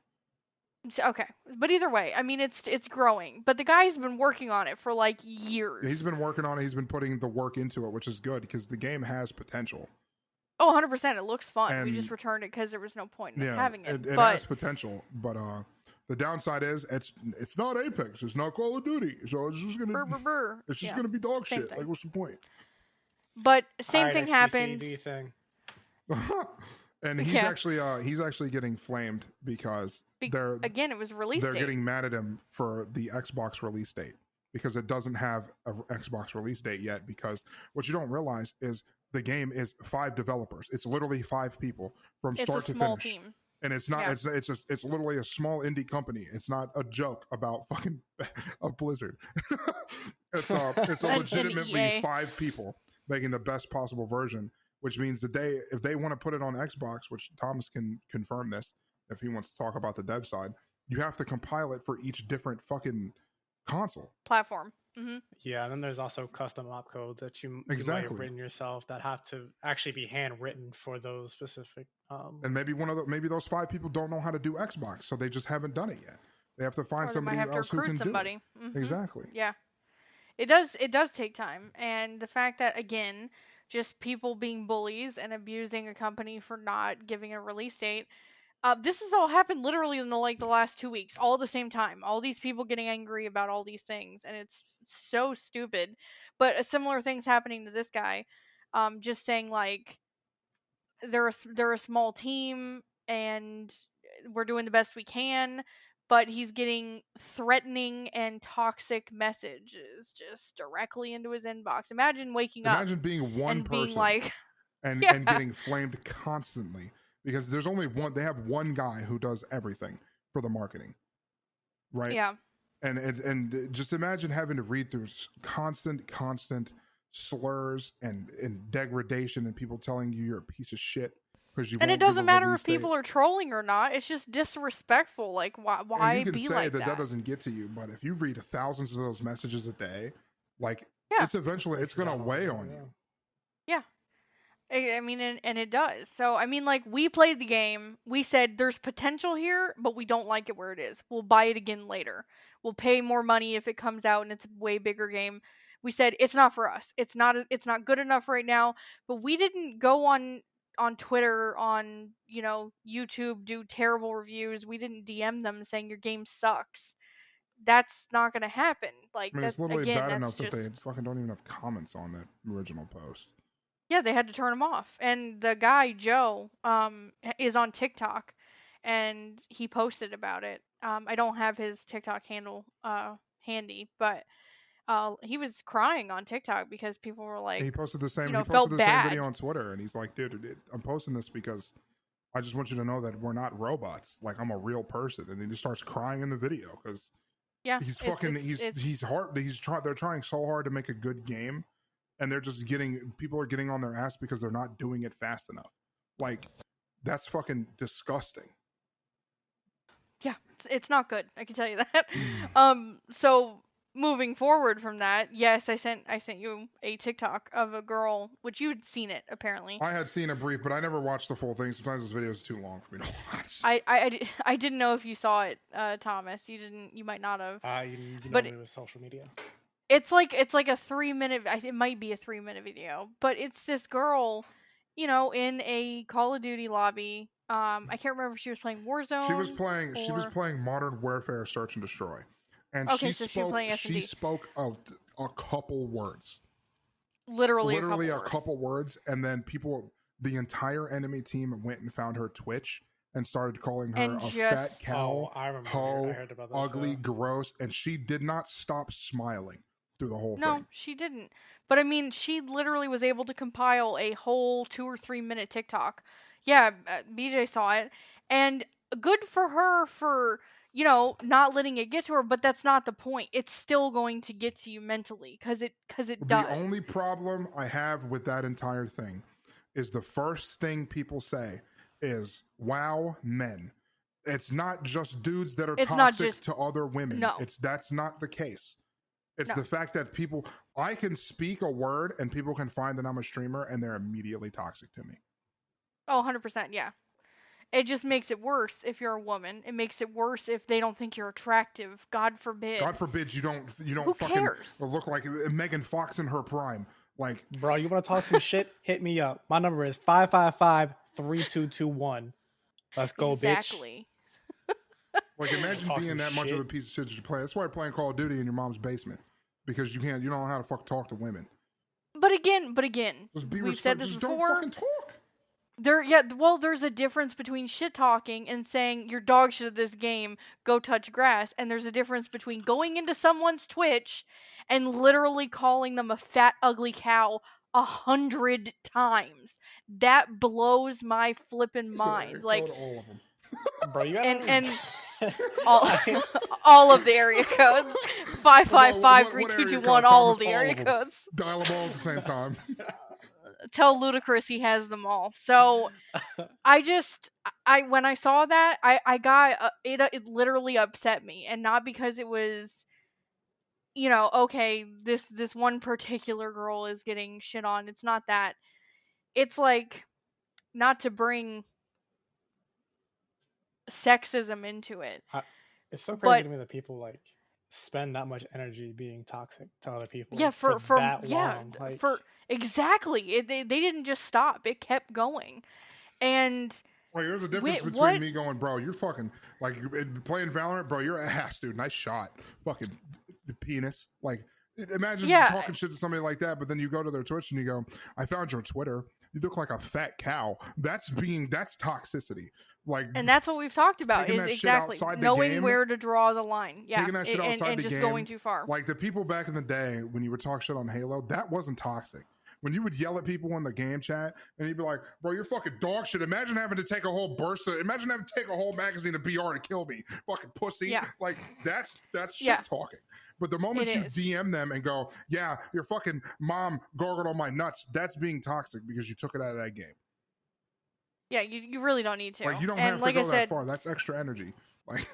Okay, but either way, I mean it's growing. But the guy's been working on it for like years. He's been working on it. He's been putting the work into it, which is good because the game has potential. Oh, 100%. It looks fun. We And- just returned it because there was no point in us Yeah, having it. it but has potential, but the downside is it's not Apex. It's not Call of Duty. So it's just gonna brr, brr, brr. it's just Yeah. gonna be dog Same shit. thing. Like what's the point? But same Alright, thing XQC, happened. do your thing. And he's Yeah. actually getting flamed because they're Again, it was released. they're getting mad at him for the Xbox release date because it doesn't have a Xbox release date yet. Because what you don't realize is the game is 5 developers. It's literally 5 people from It's start a to small finish. team. And it's not. Yeah. It's literally a small indie company. It's not a joke about fucking a Blizzard. it's a An legitimately EA. 5 people making the best possible version. Which means that if they want to put it on Xbox, which Thomas can confirm this if he wants to talk about the dev side, you have to compile it for each different fucking console. Platform. Mm-hmm. Yeah, and then there's also custom opcodes that you might have Exactly. written yourself that have to actually be handwritten for those specific. And maybe maybe those 5 people don't know how to do Xbox, so they just haven't done it yet. They have to find Or they somebody might have to else who recruit can somebody. do it. Mhm. Exactly. Yeah. It does take time, and the fact that again, just people being bullies and abusing a company for not giving a release date. This has all happened literally in the last 2 weeks, all at the same time. All these people getting angry about all these things, and it's so stupid. But a similar thing's happening to this guy. Just saying like they're a small team and we're doing the best we can, but he's getting threatening and toxic messages just directly into his inbox. Imagine waking up Imagine being one and person being like, and Yeah. getting flamed constantly because there's only one. They have one guy who does everything for the marketing, right? yeah, And just imagine having to read through constant slurs and degradation and people telling you you're a piece of shit because you and won't it doesn't give a matter release if people date. are trolling or not. It's just disrespectful. Like, why And you can be say like that doesn't get to you, but if you read thousands of those messages a day, like Yeah. it's eventually it's gonna weigh on you. Yeah. I mean, and it does. So, I mean, like, we played the game. We said there's potential here, but we don't like it where it is. We'll buy it again later. We'll pay more money if it comes out and it's a way bigger game. We said it's not for us. It's not good enough right now. But we didn't go on Twitter, on YouTube, do terrible reviews. We didn't DM them saying your game sucks. That's not gonna happen. Like, I mean, that's it's literally again, bad that's enough that just they fucking don't even have comments on that original post. Yeah, they had to turn him off. And the guy, Joe, is on TikTok and he posted about it. I don't have his TikTok handle handy, but he was crying on TikTok because people were like, He posted the same. He felt posted the same bad. video on Twitter, and he's like, "Dude, I'm posting this because I just want you to know that we're not robots. Like I'm a real person." And he just starts crying in the video because Yeah, he's fucking. He's hard. They're trying so hard to make a good game, and they're just people are getting on their ass because they're not doing it fast enough. Like that's fucking disgusting. Yeah, it's not good. I can tell you that. So moving forward from that, yes, I sent you a TikTok of a girl, which you'd seen it apparently. I had seen a brief, but I never watched the full thing. Sometimes this video is too long for me to watch. I didn't know if you saw it, Thomas. You didn't. You might not have. You know But me with social media. It's like a 3-minute. It might be a 3-minute video, but it's this girl in a Call of Duty lobby. I can't remember if she was playing Warzone. She was playing. She was or... playing Modern Warfare Search and Destroy, and Okay, she so she was spoke. playing She S&D. spoke a couple words. Literally A couple words, and then the entire enemy team went and found her Twitch and started calling her And a just... fat cow, I remember. hoe, I heard about this, ugly, gross, and she did not stop smiling through the whole No, thing. she didn't. But I mean, she literally was able to compile a whole 2 or 3 minute TikTok. Yeah, BJ saw it, and good for her for not letting it get to her. But that's not the point. It's still going to get to you mentally, because it does. The only problem I have with that entire thing is the first thing people say is, "Wow, men." It's not just dudes that are It's not toxic just... to other women. No. That's not the case. It's No. the fact that I can speak a word and people can find that I'm a streamer and they're immediately toxic to me. Oh, 100%, yeah. It just makes it worse if you're a woman. It makes it worse if they don't think you're attractive. God forbid. God forbid you don't Who fucking cares? look like Megan Fox in her prime. Like, bro, you want to talk some shit? Hit me up. My number is 555-3221. Let's go, Exactly. like imagine Talk being some that much of a shit. piece of shit that you play. That's why you're playing Call of Duty in your mom's basement, because you don't know how to fuck talk to women. But again, Just be we've said this just before. don't fucking talk. There's a difference between shit talking and saying you're dog shit at this game, go touch grass, and there's a difference between going into someone's Twitch and literally calling them a fat ugly cow 100 times. That blows my flippin' mind. Like, go to all of them. Bro, you gotta... and all of the area codes, 555-3221, all of the area codes. Dial them all at the same time. Tell Ludacris he has them all. So when I saw that, I got it literally upset me, and not because it was okay, this one particular girl is getting shit on. It's not that. It's like, not to bring sexism into it. It's so crazy to me that people like spend that much energy being toxic to other people. Yeah, for that long. Like, exactly. They didn't just stop. It kept going. And like, there's a difference between me going, bro, you're fucking, like, playing Valorant, bro, you're ass, dude. Nice shot. Fucking penis. Like, imagine talking shit to somebody like that, but then you go to their Twitch and you go, I found your Twitter. You look like a fat cow. That's toxicity. Like, and that's what we've talked about, is exactly knowing where to draw the line. Yeah, taking that shit outside the just game, going too far. Like the people back in the day when you would talk shit on Halo, that wasn't toxic. When you would yell at people in the game chat and you'd be like, bro, you're fucking dog shit. Imagine having to take a whole imagine having to take a whole magazine of BR to kill me. Fucking pussy. Yeah. Like, that's shit talking. But the moment you DM them and go, yeah, your fucking mom gargled on my nuts, that's being toxic because you took it out of that game. Yeah, you really don't need to. Like, you don't have to go that far. That's extra energy. Like,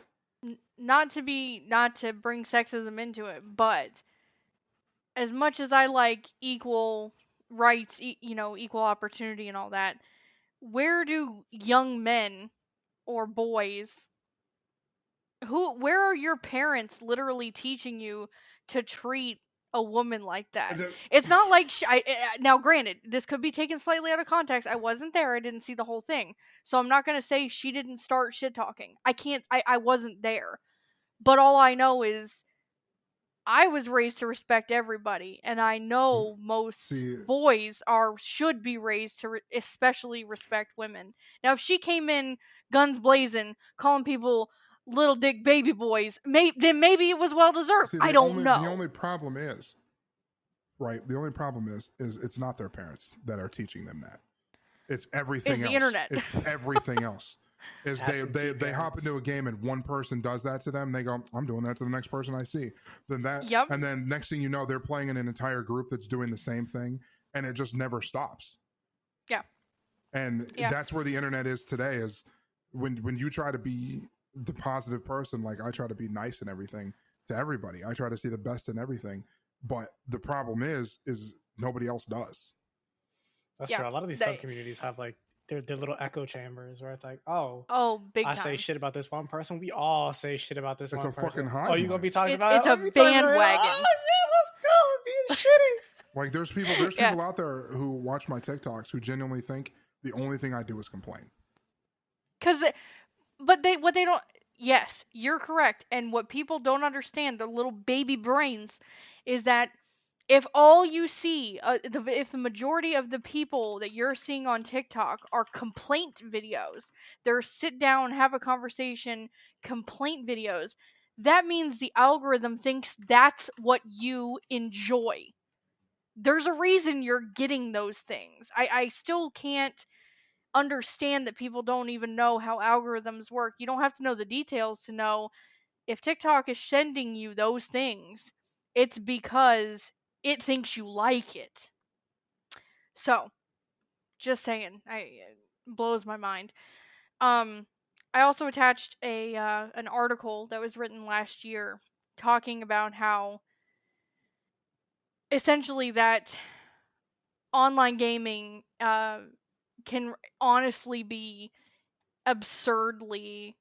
not to bring sexism into it, but as much as I like equal rights, equal opportunity and all that, where do young men or boys where are your parents literally teaching you to treat a woman like that? It's not like now granted, this could be taken slightly out of context. I wasn't there. I didn't see the whole thing. So I'm not going to say she didn't start shit talking. I wasn't there. But all I know is I was raised to respect everybody, and I know most boys should be raised to especially respect women. Now, if she came in guns blazing, calling people little dick baby boys, then maybe it was well deserved. I don't know. The only problem is, right? The only problem is it's not their parents that are teaching them that. It's everything else. It's the internet. It's everything else. Is they hop into a game and one person does that to them, they go, I'm doing that to the next person I see. Then and then next thing you know, they're playing in an entire group that's doing the same thing, and it just never stops. Yeah. And that's where the internet is today, is when you try to be the positive person, like I try to be nice and everything to everybody. I try to see the best in everything. But the problem is nobody else does. That's true. A lot of these sub-communities have like their little echo chambers where it's like, big time. I say shit about this one person. We all say shit about this one person. Fucking high. Oh, you gonna be talking about it? It's a bandwagon. Oh, yeah, let's go. Being shitty. Like there's people out there who watch my TikToks who genuinely think the only thing I do is complain. What they don't. Yes, you're correct. And what people don't understand, their little baby brains, is that if all you see, if the majority of the people that you're seeing on TikTok are complaint videos, they're sit down, have a conversation, complaint videos, that means the algorithm thinks that's what you enjoy. There's a reason you're getting those things. I still can't understand that people don't even know how algorithms work. You don't have to know the details to know if TikTok is sending you those things, it's because it thinks you like it. So, just saying, it blows my mind. I also attached an article that was written last year talking about how essentially that online gaming can honestly be absurdly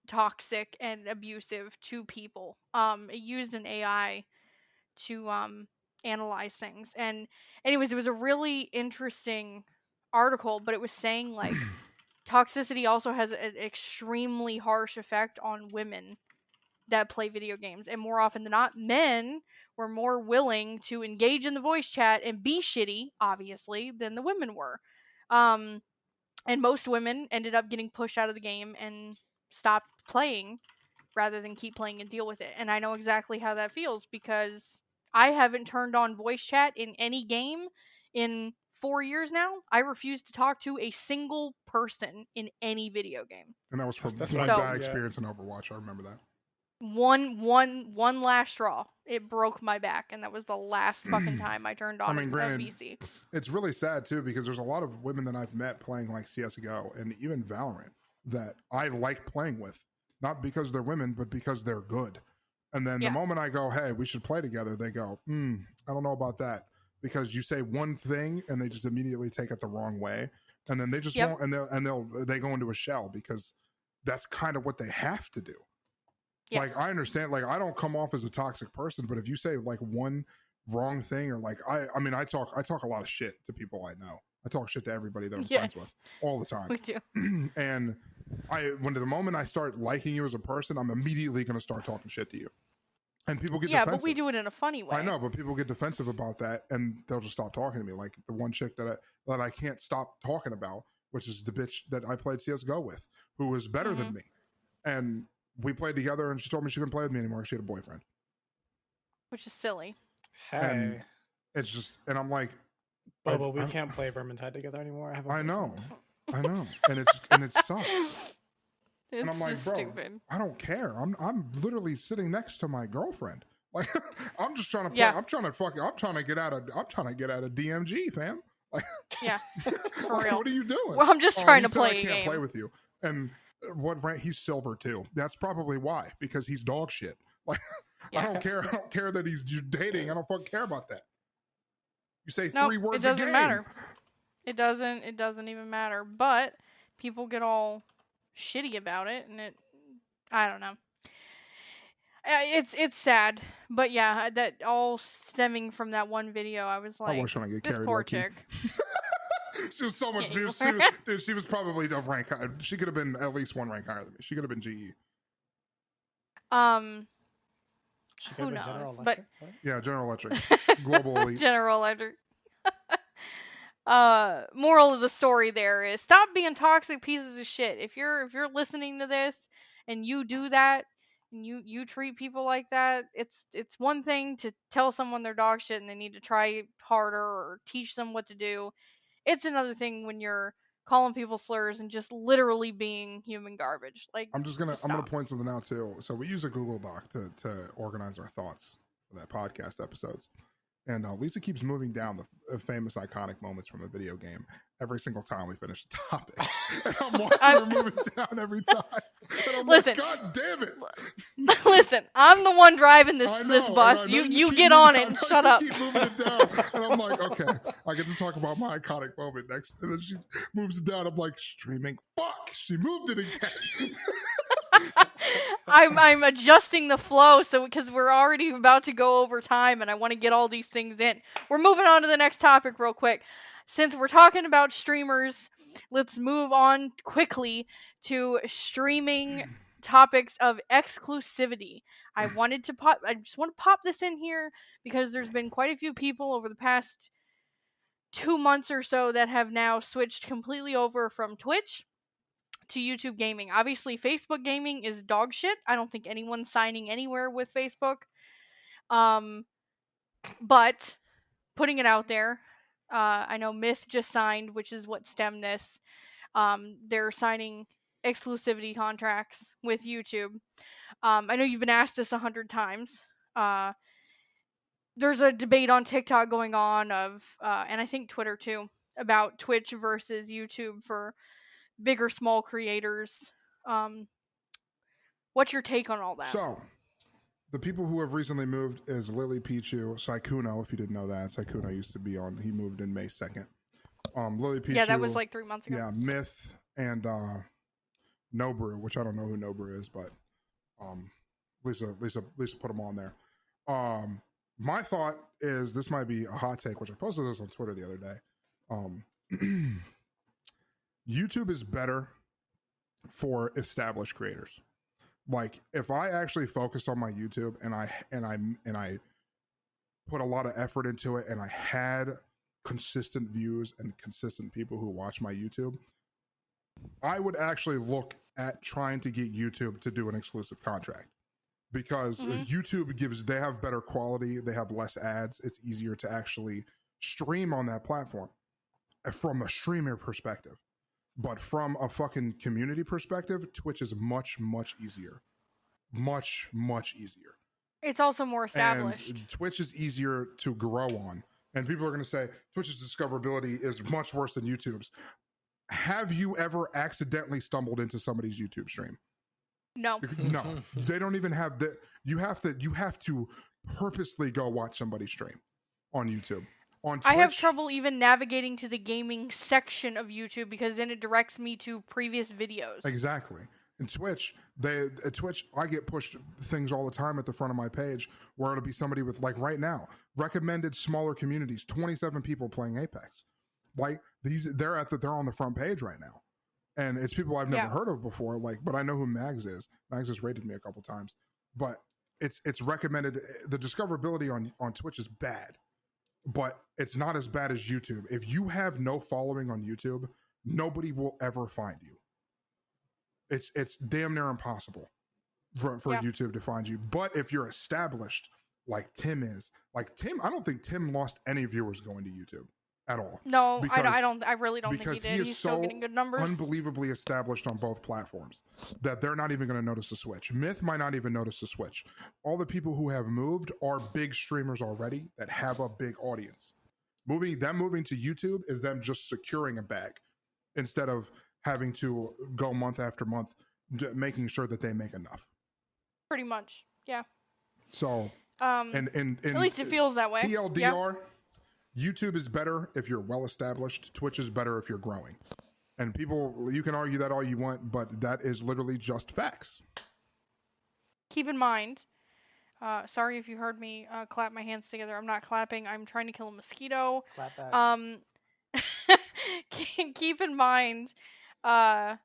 toxic and abusive to people. It used an AI to analyze things. And anyways, it was a really interesting article, but it was saying like toxicity also has an extremely harsh effect on women that play video games, and more often than not, men were more willing to engage in the voice chat and be shitty, obviously, than the women were. Um, and most women ended up getting pushed out of the game and stopped playing rather than keep playing and deal with it. And I know exactly how that feels because I haven't turned on voice chat in any game in 4 years now. I refuse to talk to a single person in any video game. And that was from That's my what bad experience in Overwatch. I remember that. One last straw. It broke my back, and that was the last fucking time I turned on a VC. It's really sad too because there's a lot of women that I've met playing like CS:GO and even Valorant that I like playing with, not because they're women, but because they're good. And then the moment I go, "Hey, we should play together," they go, "I don't know about that," because you say one thing and they just immediately take it the wrong way, and then they just won't, and they go into a shell because that's kind of what they have to do. Yes. Like I understand, like I don't come off as a toxic person, but if you say like one wrong thing or like I mean I talk a lot of shit to people I know. I talk shit to everybody that I'm friends with all the time. We do. And when the moment I start liking you as a person, I'm immediately going to start talking shit to you. And people get defensive. But we do it in a funny way. I know, but people get defensive about that and they'll just stop talking to me. Like the one chick that I can't stop talking about, which is the bitch that I played CS:GO with, who was better than me. And we played together and she told me she couldn't play with me anymore. She had a boyfriend. Which is silly. Hey. And it's just, and I'm like, Bobo, we can't play Vermintide together anymore. I know. And it sucks. And I'm like, bro, stupid. I don't care. I'm literally sitting next to my girlfriend. Like I'm just trying to play. I'm trying to get out of DMG, fam. Like for real. What are you doing? Well, I'm just trying to play a game. I can't play with you. And what rank? He's silver too. That's probably why, because he's dog shit. Like I don't care. I don't care that he's dating. I don't fucking care about that. You say 3 words. It doesn't matter. It doesn't even matter. But people get all shitty about it, and I don't know. It's sad, but yeah, that all stemming from that one video. I was like, I was trying to get this carried. Poor chick. She was so much. She was probably a rank. She could have been at least 1 rank higher than me. She could have been GE. Who knows? General Electric, but right? Yeah, General Electric, global elite. General Electric. Moral of the story there is stop being toxic pieces of shit. If you're listening to this and you do that and you treat people like that, it's one thing to tell someone they're dog shit and they need to try harder or teach them what to do. It's another thing when you're calling people slurs and just literally being human garbage. Like I'm gonna point something out too. So we use a Google Doc to organize our thoughts for that podcast episodes. And Lisa keeps moving down the famous iconic moments from a video game every single time we finish the topic. And I'm watching her moving down every time. And I'm like, God damn it. Listen, I'm the one driving this bus. You get on it and shut up. Keep moving it down. And I'm like, okay, I get to talk about my iconic moment next. And then she moves it down. I'm like, streaming. Fuck, she moved it again. I'm adjusting the flow because we're already about to go over time and I want to get all these things in. We're moving on to the next topic real quick. Since we're talking about streamers, let's move on quickly to streaming topics of exclusivity. I just want to pop this in here because there's been quite a few people over the past 2 months or so that have now switched completely over from Twitch to YouTube gaming. Obviously, Facebook gaming is dog shit. I don't think anyone's signing anywhere with Facebook. But putting it out there, I know Myth just signed, which is what stemmed this. They're signing exclusivity contracts with YouTube. I know you've been asked this 100 times. There's a debate on TikTok going on and I think Twitter too, about Twitch versus YouTube for big or small creators. What's your take on all that? So, the people who have recently moved is Lily Pichu, Saikuno, if you didn't know that. Saikuno used to be on, he moved in May 2nd. Lily Pichu. Yeah, that was like 3 months ago. Yeah, Myth and Nobru, which I don't know who Nobru is, but Lisa put them on there. My thought is this might be a hot take, which I posted this on Twitter the other day. YouTube is better for established creators. Like if I actually focused on my YouTube and I put a lot of effort into it and I had consistent views and consistent people who watch my YouTube, I would actually look at trying to get YouTube to do an exclusive contract because YouTube they have better quality, they have less ads, it's easier to actually stream on that platform from a streamer perspective. But from a fucking community perspective, Twitch is much, much easier. Much, much easier. It's also more established. And Twitch is easier to grow on. And people are going to say Twitch's discoverability is much worse than YouTube's. Have you ever accidentally stumbled into somebody's YouTube stream? No. No. They don't even have the you have to purposely go watch somebody stream on YouTube. On Twitch, I have trouble even navigating to the gaming section of YouTube because then it directs me to previous videos. Exactly. In Twitch, I get pushed things all the time at the front of my page where it'll be somebody with, like right now, recommended smaller communities, 27 people playing Apex. Like they're on the front page right now. And it's people I've never heard of before, but I know who Mags is. Mags has rated me a couple times. But it's recommended. The discoverability on Twitch is bad. But it's not as bad as YouTube. If you have no following on YouTube, nobody will ever find you. It's damn near impossible for YouTube to find you. But if you're established, like Tim is, I don't think Tim lost any viewers going to YouTube at all. No, I really don't think he did. He's still getting good numbers. Unbelievably established on both platforms that they're not even going to notice the switch. Myth might not even notice the switch. All the people who have moved are big streamers already that have a big audience. Moving to YouTube is them just securing a bag instead of having to go month after month making sure that they make enough. Pretty much, yeah. So, and at least it feels that way. TLDR, YouTube is better if you're well established. Twitch is better if you're growing. And people, you can argue that all you want, but that is literally just facts. Keep in mind, sorry if you heard me clap my hands together. I'm not clapping. I'm trying to kill a mosquito. Clap back. Keep in mind that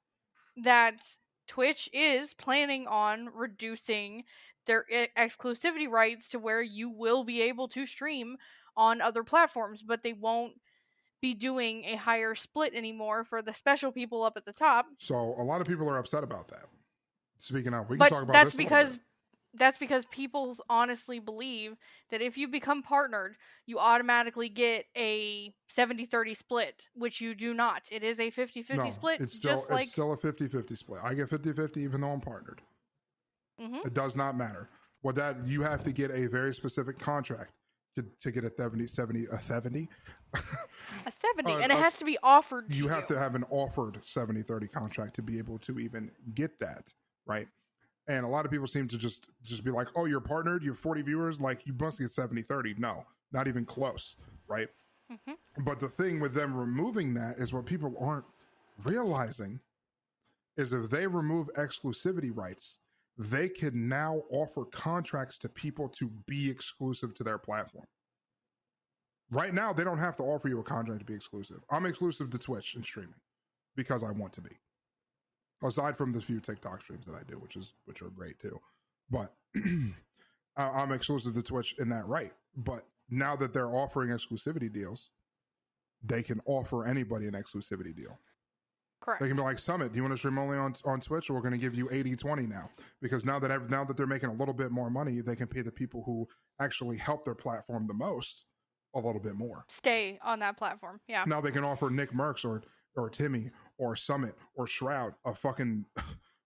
Twitch is planning on reducing their exclusivity rights to where you will be able to stream on other platforms, but they won't be doing a higher split anymore for the special people up at the top. So a lot of people are upset about that. Speaking of, we can talk about this. That's because people honestly believe that if you become partnered, you automatically get a 70-30 split, which you do not. It is a 50-50 split. It's still a 50-50 split. I get 50-50 even though I'm partnered. Mm-hmm. It does not matter. You have to get a very specific contract to get a 70. A 70, and it has to be offered to you. You have to have an offered 70-30 contract to be able to even get that, right? And a lot of people seem to just be like, oh, you're partnered, you have 40 viewers, like you must get 70-30. No, not even close, right? Mm-hmm. But the thing with them removing that is what people aren't realizing is if they remove exclusivity rights, they can now offer contracts to people to be exclusive to their platform. Right now, they don't have to offer you a contract to be exclusive. I'm exclusive to Twitch and streaming because I want to be. Aside from the few TikTok streams that I do, which are great too. But I'm exclusive to Twitch in that right. But now that they're offering exclusivity deals, they can offer anybody an exclusivity deal. Correct. They can be like, Summit, do you want to stream only on Twitch? We're going to give you 80-20 now. Because now that they're making a little bit more money, they can pay the people who actually help their platform the most a little bit more. Stay on that platform. Yeah. Now they can offer Nick Merckx or Timmy or Summit or Shroud a fucking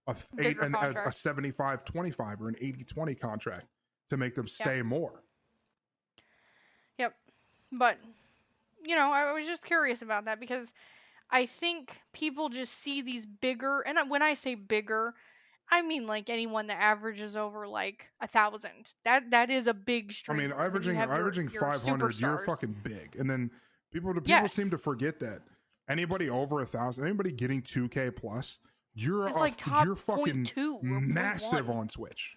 a 75-25 or an 80-20 contract to make them stay more. Yep. But, I was just curious about that because I think people just see these bigger, and when I say bigger, I mean like anyone that averages over like 1,000. That is a big streamer. I mean, averaging 500, you're fucking big. And then people seem to forget that anybody over 1,000, anybody getting 2K plus, you're fucking massive on Twitch.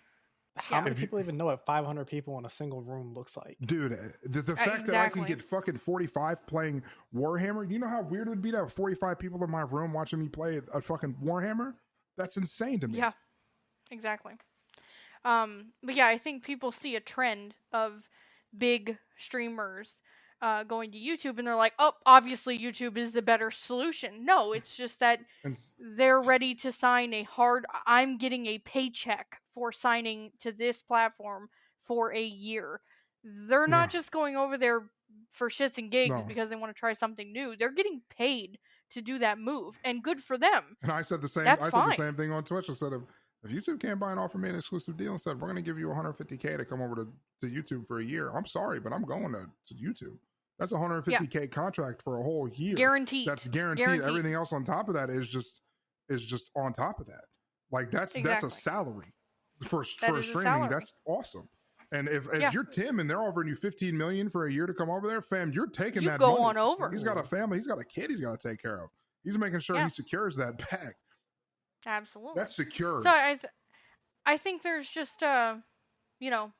How many people even know what 500 people in a single room looks like? Dude, the fact that I can get fucking 45 playing Warhammer, you know how weird it would be to have 45 people in my room watching me play a fucking Warhammer? That's insane to me. Yeah, exactly. But yeah, I think people see a trend of big streamers going to YouTube, and they're like, oh, obviously YouTube is the better solution. No, it's just that they're ready to sign I'm getting a paycheck for signing to this platform for a year. They're not just going over there for shits and gigs because they want to try something new. They're getting paid to do that move, and good for them. And I said the same. The same thing on Twitch. I said, if YouTube can't buy and offer me an exclusive deal and said we're going to give you $150K to come over to YouTube for a year, I'm sorry, but I'm going to YouTube. That's a $150K contract for a whole year. Guaranteed. That's guaranteed. Everything else on top of that is just on top of that. Like that's a salary for streaming. That's awesome. And if you're Tim and they're offering you $15 million for a year to come over there, fam, you're taking that money. You go on over. He's got a family. He's got a kid he's got to take care of. He's making sure he secures that bag. Absolutely. That's secure. So I think there's just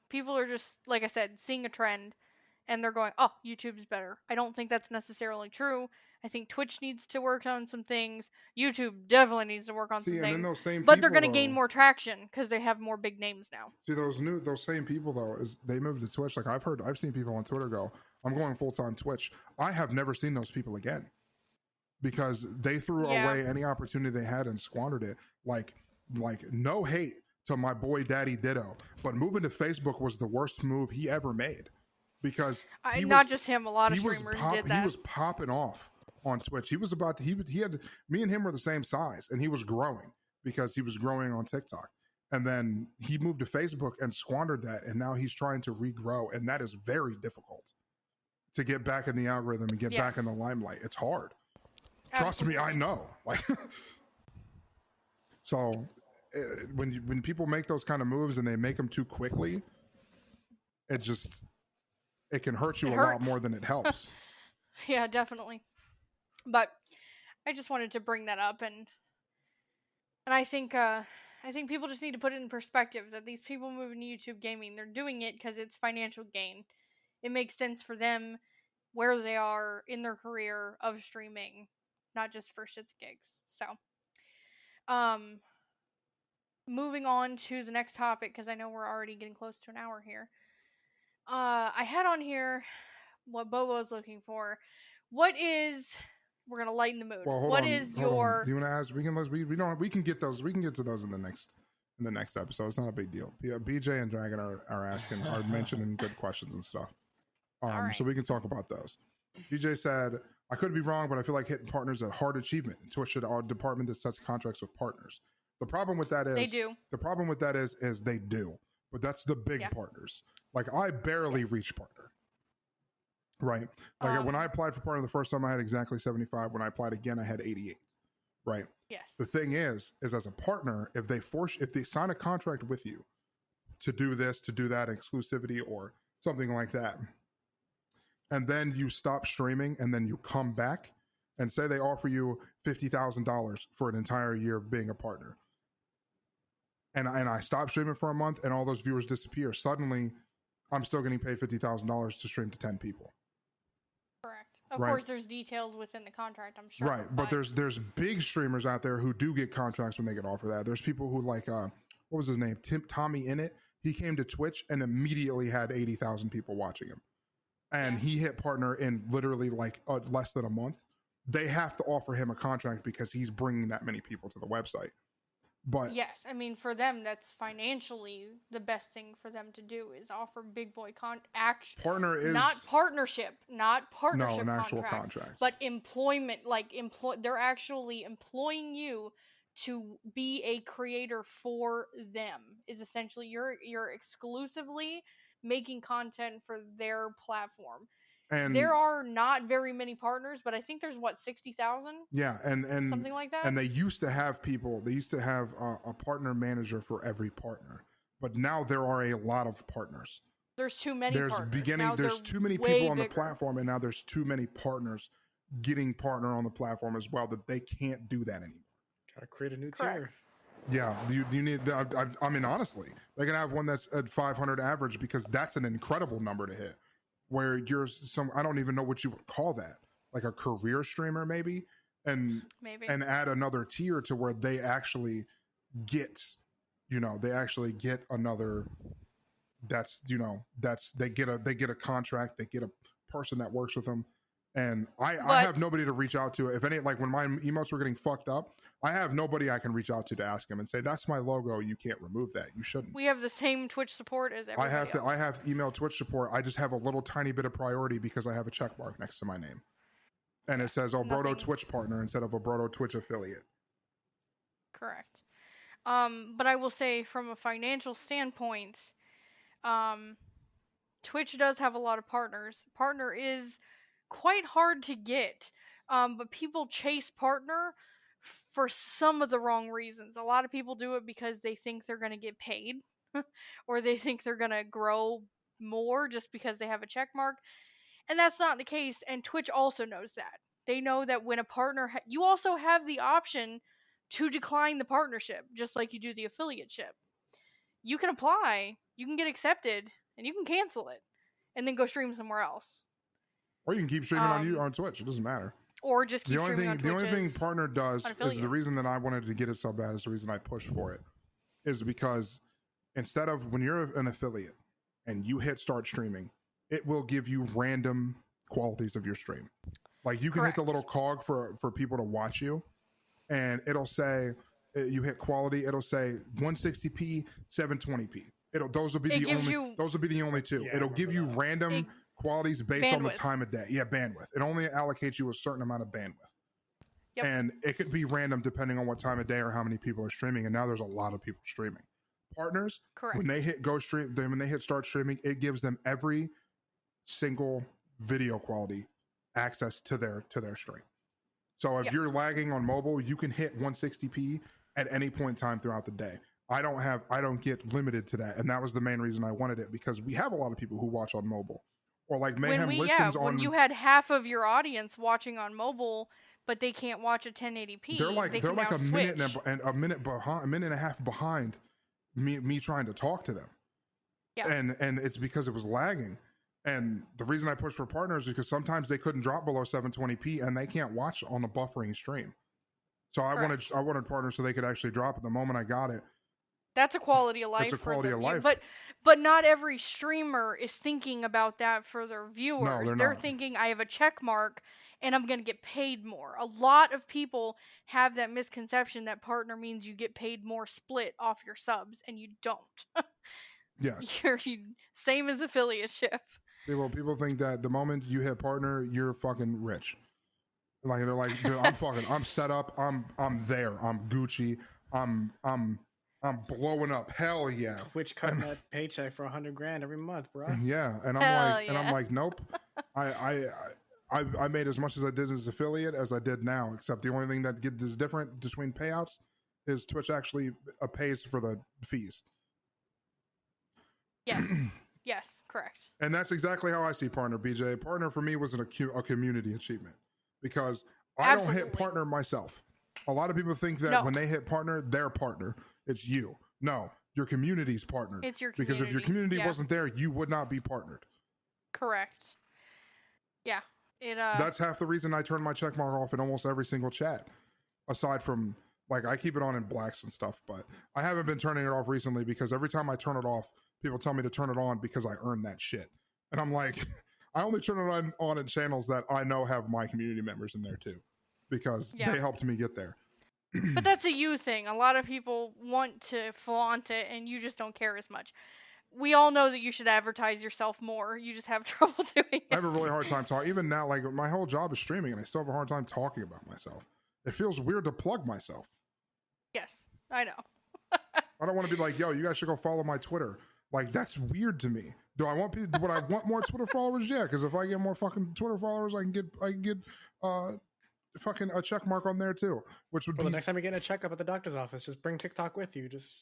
people are just, like I said, seeing a trend and they're going, oh, YouTube's better. I don't think that's necessarily true. I think Twitch needs to work on some things. YouTube definitely needs to work on some things. And then those same but they're going to gain more traction because they have more big names now. See, those same people though, is they moved to Twitch. Like I've seen people on Twitter go, I'm going full-time Twitch. I have never seen those people again because they threw away any opportunity they had and squandered it. Like no hate to my boy Daddy Ditto, but moving to Facebook was the worst move he ever made because not just him, a lot of streamers did that. He was popping off on Twitch. He had me and him were the same size and he was growing because he was growing on TikTok. And then he moved to Facebook and squandered that. And now he's trying to regrow. And that is very difficult to get back in the algorithm and get back in the limelight. It's hard. Trust me, I know. Like, so when people make those kind of moves and they make them too quickly, it can hurt you a lot more than it helps. Yeah, definitely. But I just wanted to bring that up, and I think people just need to put it in perspective that these people moving to YouTube gaming, they're doing it because it's financial gain. It makes sense for them where they are in their career of streaming, not just for shits and gigs. So, moving on to the next topic because I know we're already getting close to an hour here. I had on here what Bobo's looking for. We're gonna lighten the mood. Well, hold on. Do you want to ask? We can get those. We can get to those in the next episode. It's not a big deal. BJ and Dragon are mentioning good questions and stuff. Right. So we can talk about those. BJ said, I could be wrong, but I feel like hitting partners is a hard achievement. Twitch should our department that sets contracts with partners. The problem with that is they do. The problem with that is they do, but that's the big partners. Like I barely reach partner. Right. Like when I applied for partner the first time, I had exactly 75. When I applied again, I had 88. Right. Yes. The thing is as a partner, if they sign a contract with you to do this, to do that, exclusivity or something like that, and then you stop streaming and then you come back and say they offer you $50,000 for an entire year of being a partner. and I stop streaming for a month and all those viewers disappear, suddenly I'm still getting paid $50,000 to stream to 10 people. Correct. Of Right. course, there's details within the contract, I'm sure. Right, but there's big streamers out there who do get contracts when they get offered that. There's people who like what was his name? Tommy Innit. He came to Twitch and immediately had 80,000 people watching him, and he hit partner in literally like less than a month. They have to offer him a contract because he's bringing that many people to the website. But yes, I mean, for them, that's financially the best thing for them to do is offer big boy partner is not partnership no, an actual contract, but employment. Like they're actually employing you to be a creator for them. Is essentially you're exclusively making content for their platform. And there are not very many partners, but I think there's 60,000. Yeah, and something like that. And they used to have people. They used to have a partner manager for every partner, but now there are a lot of partners. There's too many. There's too many people on the platform, and now there's too many partners getting partner on the platform as well that they can't do that anymore. Gotta create a new tier. Yeah, you need. I mean, honestly, they can have one that's at 500 average because that's an incredible number to hit. Where you're I don't even know what you would call that, like a career streamer maybe, and add another tier to where they actually get, another. They get a contract, they get a person that works with them, and I have nobody to reach out to. If any, like when my emotes were getting fucked up, I have nobody I can reach out to ask him and say, that's my logo, you can't remove that, you shouldn't. We have the same Twitch support as everybody else. I have email Twitch support. I just have a little tiny bit of priority because I have a check mark next to my name, and it says Obroto Twitch partner instead of Obroto Twitch affiliate. Correct. But I will say from a financial standpoint, Twitch does have a lot of partners. Partner is quite hard to get, but people chase partner for some of the wrong reasons. A lot of people do it because they think they're going to get paid or they think they're going to grow more just because they have a check mark, and that's not the case. And Twitch also knows that. They know that when a partner you also have the option to decline the partnership just like you do the affiliateship. You can apply, you can get accepted, and you can cancel it and then go stream somewhere else. Or you can keep streaming on Twitch. It doesn't matter. Or just keep streaming on Twitch. The only thing partner does is the reason that I wanted to get it so bad is the reason I pushed for it is because instead of when you're an affiliate and you hit start streaming, it will give you random qualities of your stream. Like you can hit the little cog for people to watch you, and it'll say you hit quality. It'll say 160p, 720p. Those will be the only two. Yeah, it'll give you random qualities based on the time of day. Yeah, bandwidth. It only allocates you a certain amount of bandwidth. Yep. And it could be random depending on what time of day or how many people are streaming. And now there's a lot of people streaming. Partners, when they hit go stream, when they hit start streaming, it gives them every single video quality access to their stream. So if you're lagging on mobile, you can hit 160p at any point in time throughout the day. I don't get limited to that. And that was the main reason I wanted it, because we have a lot of people who watch on mobile. Or like Mayhem listens on... When you had half of your audience watching on mobile, but they can't watch at 1080p. They're like a minute and a half behind me trying to talk to them. Yeah. And it's because it was lagging. And the reason I pushed for partners is because sometimes they couldn't drop below 720p and they can't watch on a buffering stream. So I wanted partners so they could actually drop it the moment I got it. That's a quality of life. It's a quality of life. But not every streamer is thinking about that for their viewers. No, they're thinking, I have a check mark and I'm going to get paid more. A lot of people have that misconception that partner means you get paid more split off your subs, and you don't. Yes. Same as affiliateship. People think that the moment you hit partner, you're fucking rich. Like they're like, I'm set up. I'm there. I'm Gucci. I'm blowing up. Hell yeah. Twitch cutting that paycheck for $100,000 every month, bro. Yeah, and I'm like, nope. I made as much as I did as affiliate as I did now, except the only thing that is different between payouts is Twitch actually pays for the fees. Yes. Yes, correct. And that's exactly how I see partner, BJ. Partner for me was a community achievement, because I don't hit partner myself. A lot of people think that when they hit partner, they're partner. It's you. No, your community's partnered. It's your community. Because if your community yeah. wasn't there, you would not be partnered. Correct. Yeah. That's half the reason I turn my checkmark off in almost every single chat. Aside from, like, I keep it on in blacks and stuff, but I haven't been turning it off recently because every time I turn it off, people tell me to turn it on because I earn that shit. And I'm like, I only turn it on in channels that I know have my community members in there too, because they helped me get there. But that's a you thing. A lot of people want to flaunt it, and you just don't care as much. We all know that you should advertise yourself more. You just have trouble doing it. I have a really hard time talking. Even now, like, my whole job is streaming, and I still have a hard time talking about myself. It feels weird to plug myself. Yes, I know. I don't want to be like, yo, you guys should go follow my Twitter. Like, that's weird to me. Do I want people? Would I want more Twitter followers? Yeah, because if I get more fucking Twitter followers, I can get fucking a check mark on there too. Which would be the next time you're getting a checkup at the doctor's office, just bring TikTok with you. Just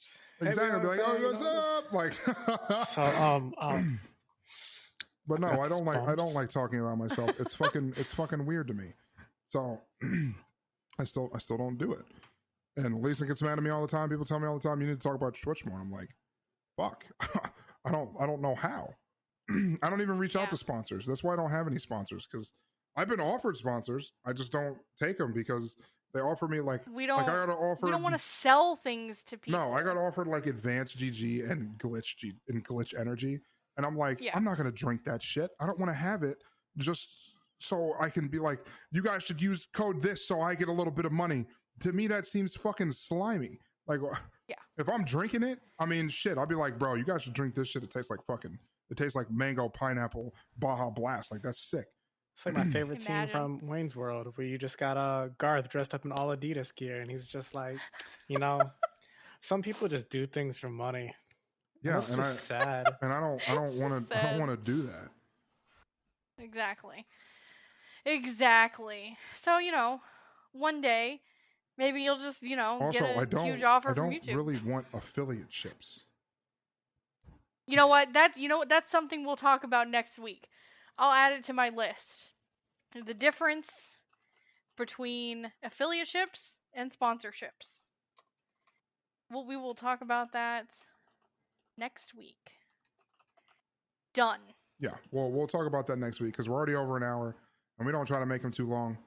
exactly be like, oh, what's up? Like, so But no, I don't like talking about myself. It's fucking weird to me. So I still don't do it. And Lisa gets mad at me all the time. People tell me all the time, you need to talk about Twitch more. I'm like, fuck. I don't know how. I don't even reach out to sponsors. That's why I don't have any sponsors, because I've been offered sponsors. I just don't take them because they offer me like we don't. Like I got offered. We don't want to sell things to people. No, I got offered like Advanced GG and Glitch Energy, and I'm like, I'm not gonna drink that shit. I don't want to have it just so I can be like, you guys should use code this so I get a little bit of money. To me, that seems fucking slimy. Like, if I'm drinking it, I mean, shit, I'll be like, bro, you guys should drink this shit. It tastes like mango, pineapple, Baja Blast. Like, that's sick. It's like my favorite scene from Wayne's World, where you just got Garth dressed up in all Adidas gear, and he's just like, some people just do things for money. Yeah, that's just sad. And I don't want to do that. Exactly. So one day maybe you'll just Also, get a huge offer from YouTube. I don't really want affiliate ships. You know what? That's something we'll talk about next week. I'll add it to my list. The difference between affiliate ships and sponsorships. We will talk about that next week. Done. Yeah, well, we'll talk about that next week because we're already over an hour, and we don't try to make them too long.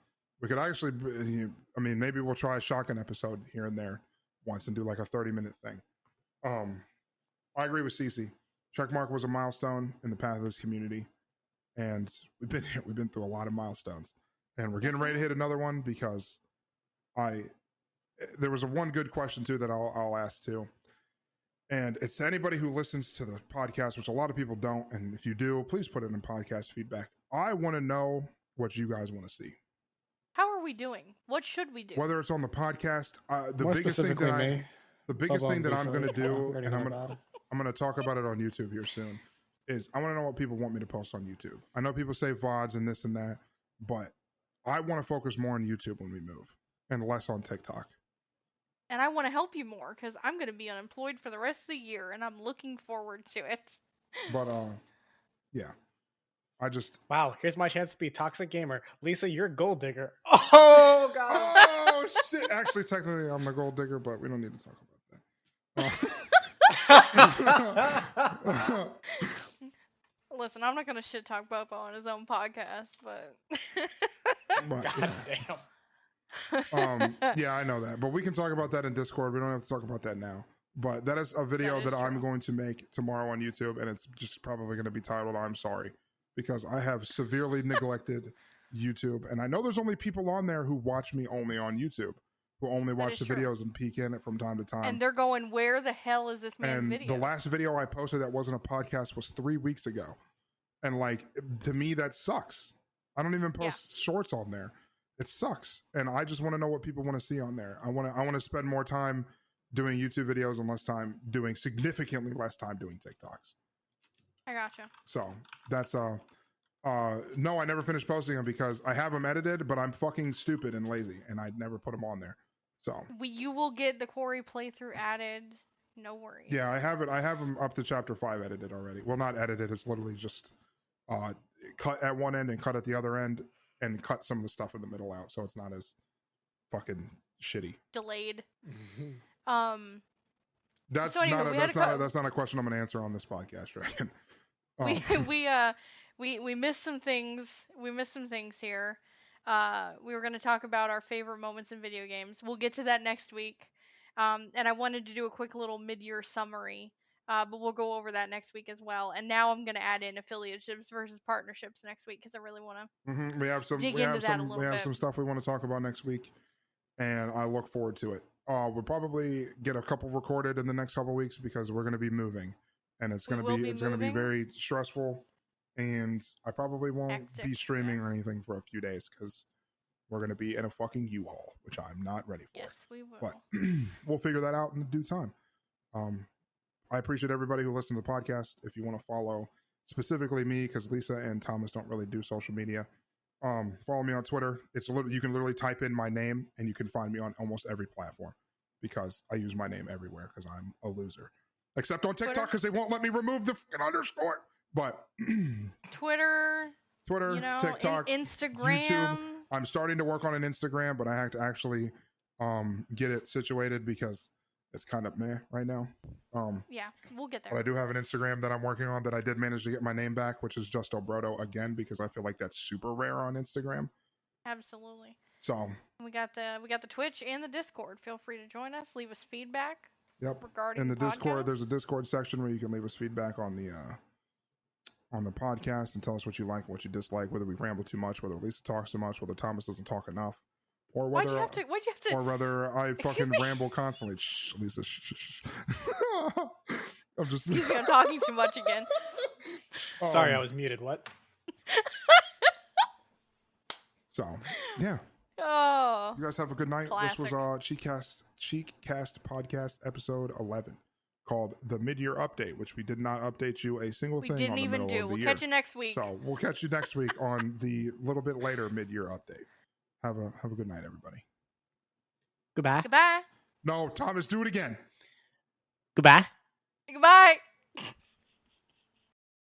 We could actually, maybe we'll try a shotgun episode here and there once and do like a 30-minute thing. I agree with Cece. Checkmark was a milestone in the path of this community, and we've been through a lot of milestones, and we're getting ready to hit another one because there was one good question too that I'll ask too, and it's to anybody who listens to the podcast, which a lot of people don't, and if you do, please put it in podcast feedback. I want to know what you guys want to see. How are we doing? What should we do? Whether it's on the podcast, the biggest thing that I'm going to do, and I'm going to talk about it on YouTube here soon, is I want to know what people want me to post on YouTube. I know people say VODs and this and that, but I want to focus more on YouTube when we move and less on TikTok. And I want to help you more because I'm going to be unemployed for the rest of the year, and I'm looking forward to it. But yeah. Wow, here's my chance to be toxic gamer. Lisa, you're a gold digger. Oh god. Oh shit. Actually, technically I'm a gold digger, but we don't need to talk about that. Listen, I'm not gonna shit talk Bopo on his own podcast, but yeah, I know that. But we can talk about that in Discord. We don't have to talk about that now. But that is a video that I'm going to make tomorrow on YouTube, and it's just probably going to be titled "I'm Sorry," because I have severely neglected YouTube, and I know there's only people on there who watch me only on YouTube, who only watch the videos and peek in it from time to time. And they're going, "Where the hell is this man's video?" The last video I posted that wasn't a podcast was 3 weeks ago, and like to me that sucks. I don't even post shorts on there. It sucks, and I just want to know what people want to see on there. I want to spend more time doing YouTube videos and less time doing significantly less time doing TikToks. I gotcha. So that's no, I never finished posting them because I have them edited, but I'm fucking stupid and lazy, and I never put them on there. So you will get the Corey playthrough added. No worries. Yeah, I have it. I have them up to chapter 5 edited already. Well, not edited. It's literally just cut at one end and cut at the other end, and cut some of the stuff in the middle out, so it's not as fucking shitty. Delayed. That's So anyway, that's not a question I'm going to answer on this podcast, Dragon. We missed some things. We missed some things here. We were going to talk about our favorite moments in video games. We'll get to that next week. And I wanted to do a quick little mid-year summary. But we'll go over that next week as well. And now I'm going to add in affiliateships versus partnerships next week because I really want to We have some stuff we want to talk about next week, and I look forward to it. We'll probably get a couple recorded in the next couple weeks because we're going to be moving, and it's going to be very stressful, and I probably won't be streaming or anything for a few days because we're going to be in a fucking U-Haul, which I'm not ready for. Yes, we will. But we'll figure that out in due time. I appreciate everybody who listens to the podcast. If you want to follow specifically me, because Lisa and Thomas don't really do social media, follow me on Twitter. You can literally type in my name and you can find me on almost every platform because I use my name everywhere because I'm a loser. Except on TikTok because they won't let me remove the fucking underscore. But Twitter, TikTok, Instagram. YouTube. I'm starting to work on an Instagram, but I have to actually get it situated because it's kind of meh right now. Yeah, we'll get there. But I do have an Instagram that I'm working on that I did manage to get my name back, which is Just Obroto again, because I feel like that's super rare on Instagram. Absolutely. So we got the Twitch and the Discord. Feel free to join us. Leave us feedback. Yep. Regarding in the Discord, podcast. There's a Discord section where you can leave us feedback on the podcast and tell us what you like, what you dislike, whether we ramble too much, whether Lisa talks too much, whether Thomas doesn't talk enough. Or whether why'd you have to? Or whether I fucking ramble constantly. Shh, Lisa. Shh. I'm just. Excuse me, I'm talking too much again. Sorry, I was muted. What? So, yeah. Oh. You guys have a good night. Classic. This was CheekCast podcast episode 11 called the Mid-Year Update, which we did not update you a single thing on the middle of the year. We'll catch you next week. So we'll catch you next week on the little bit later Mid-Year Update. Have a good night, everybody. Goodbye. Goodbye. No, Thomas, do it again. Goodbye. Goodbye.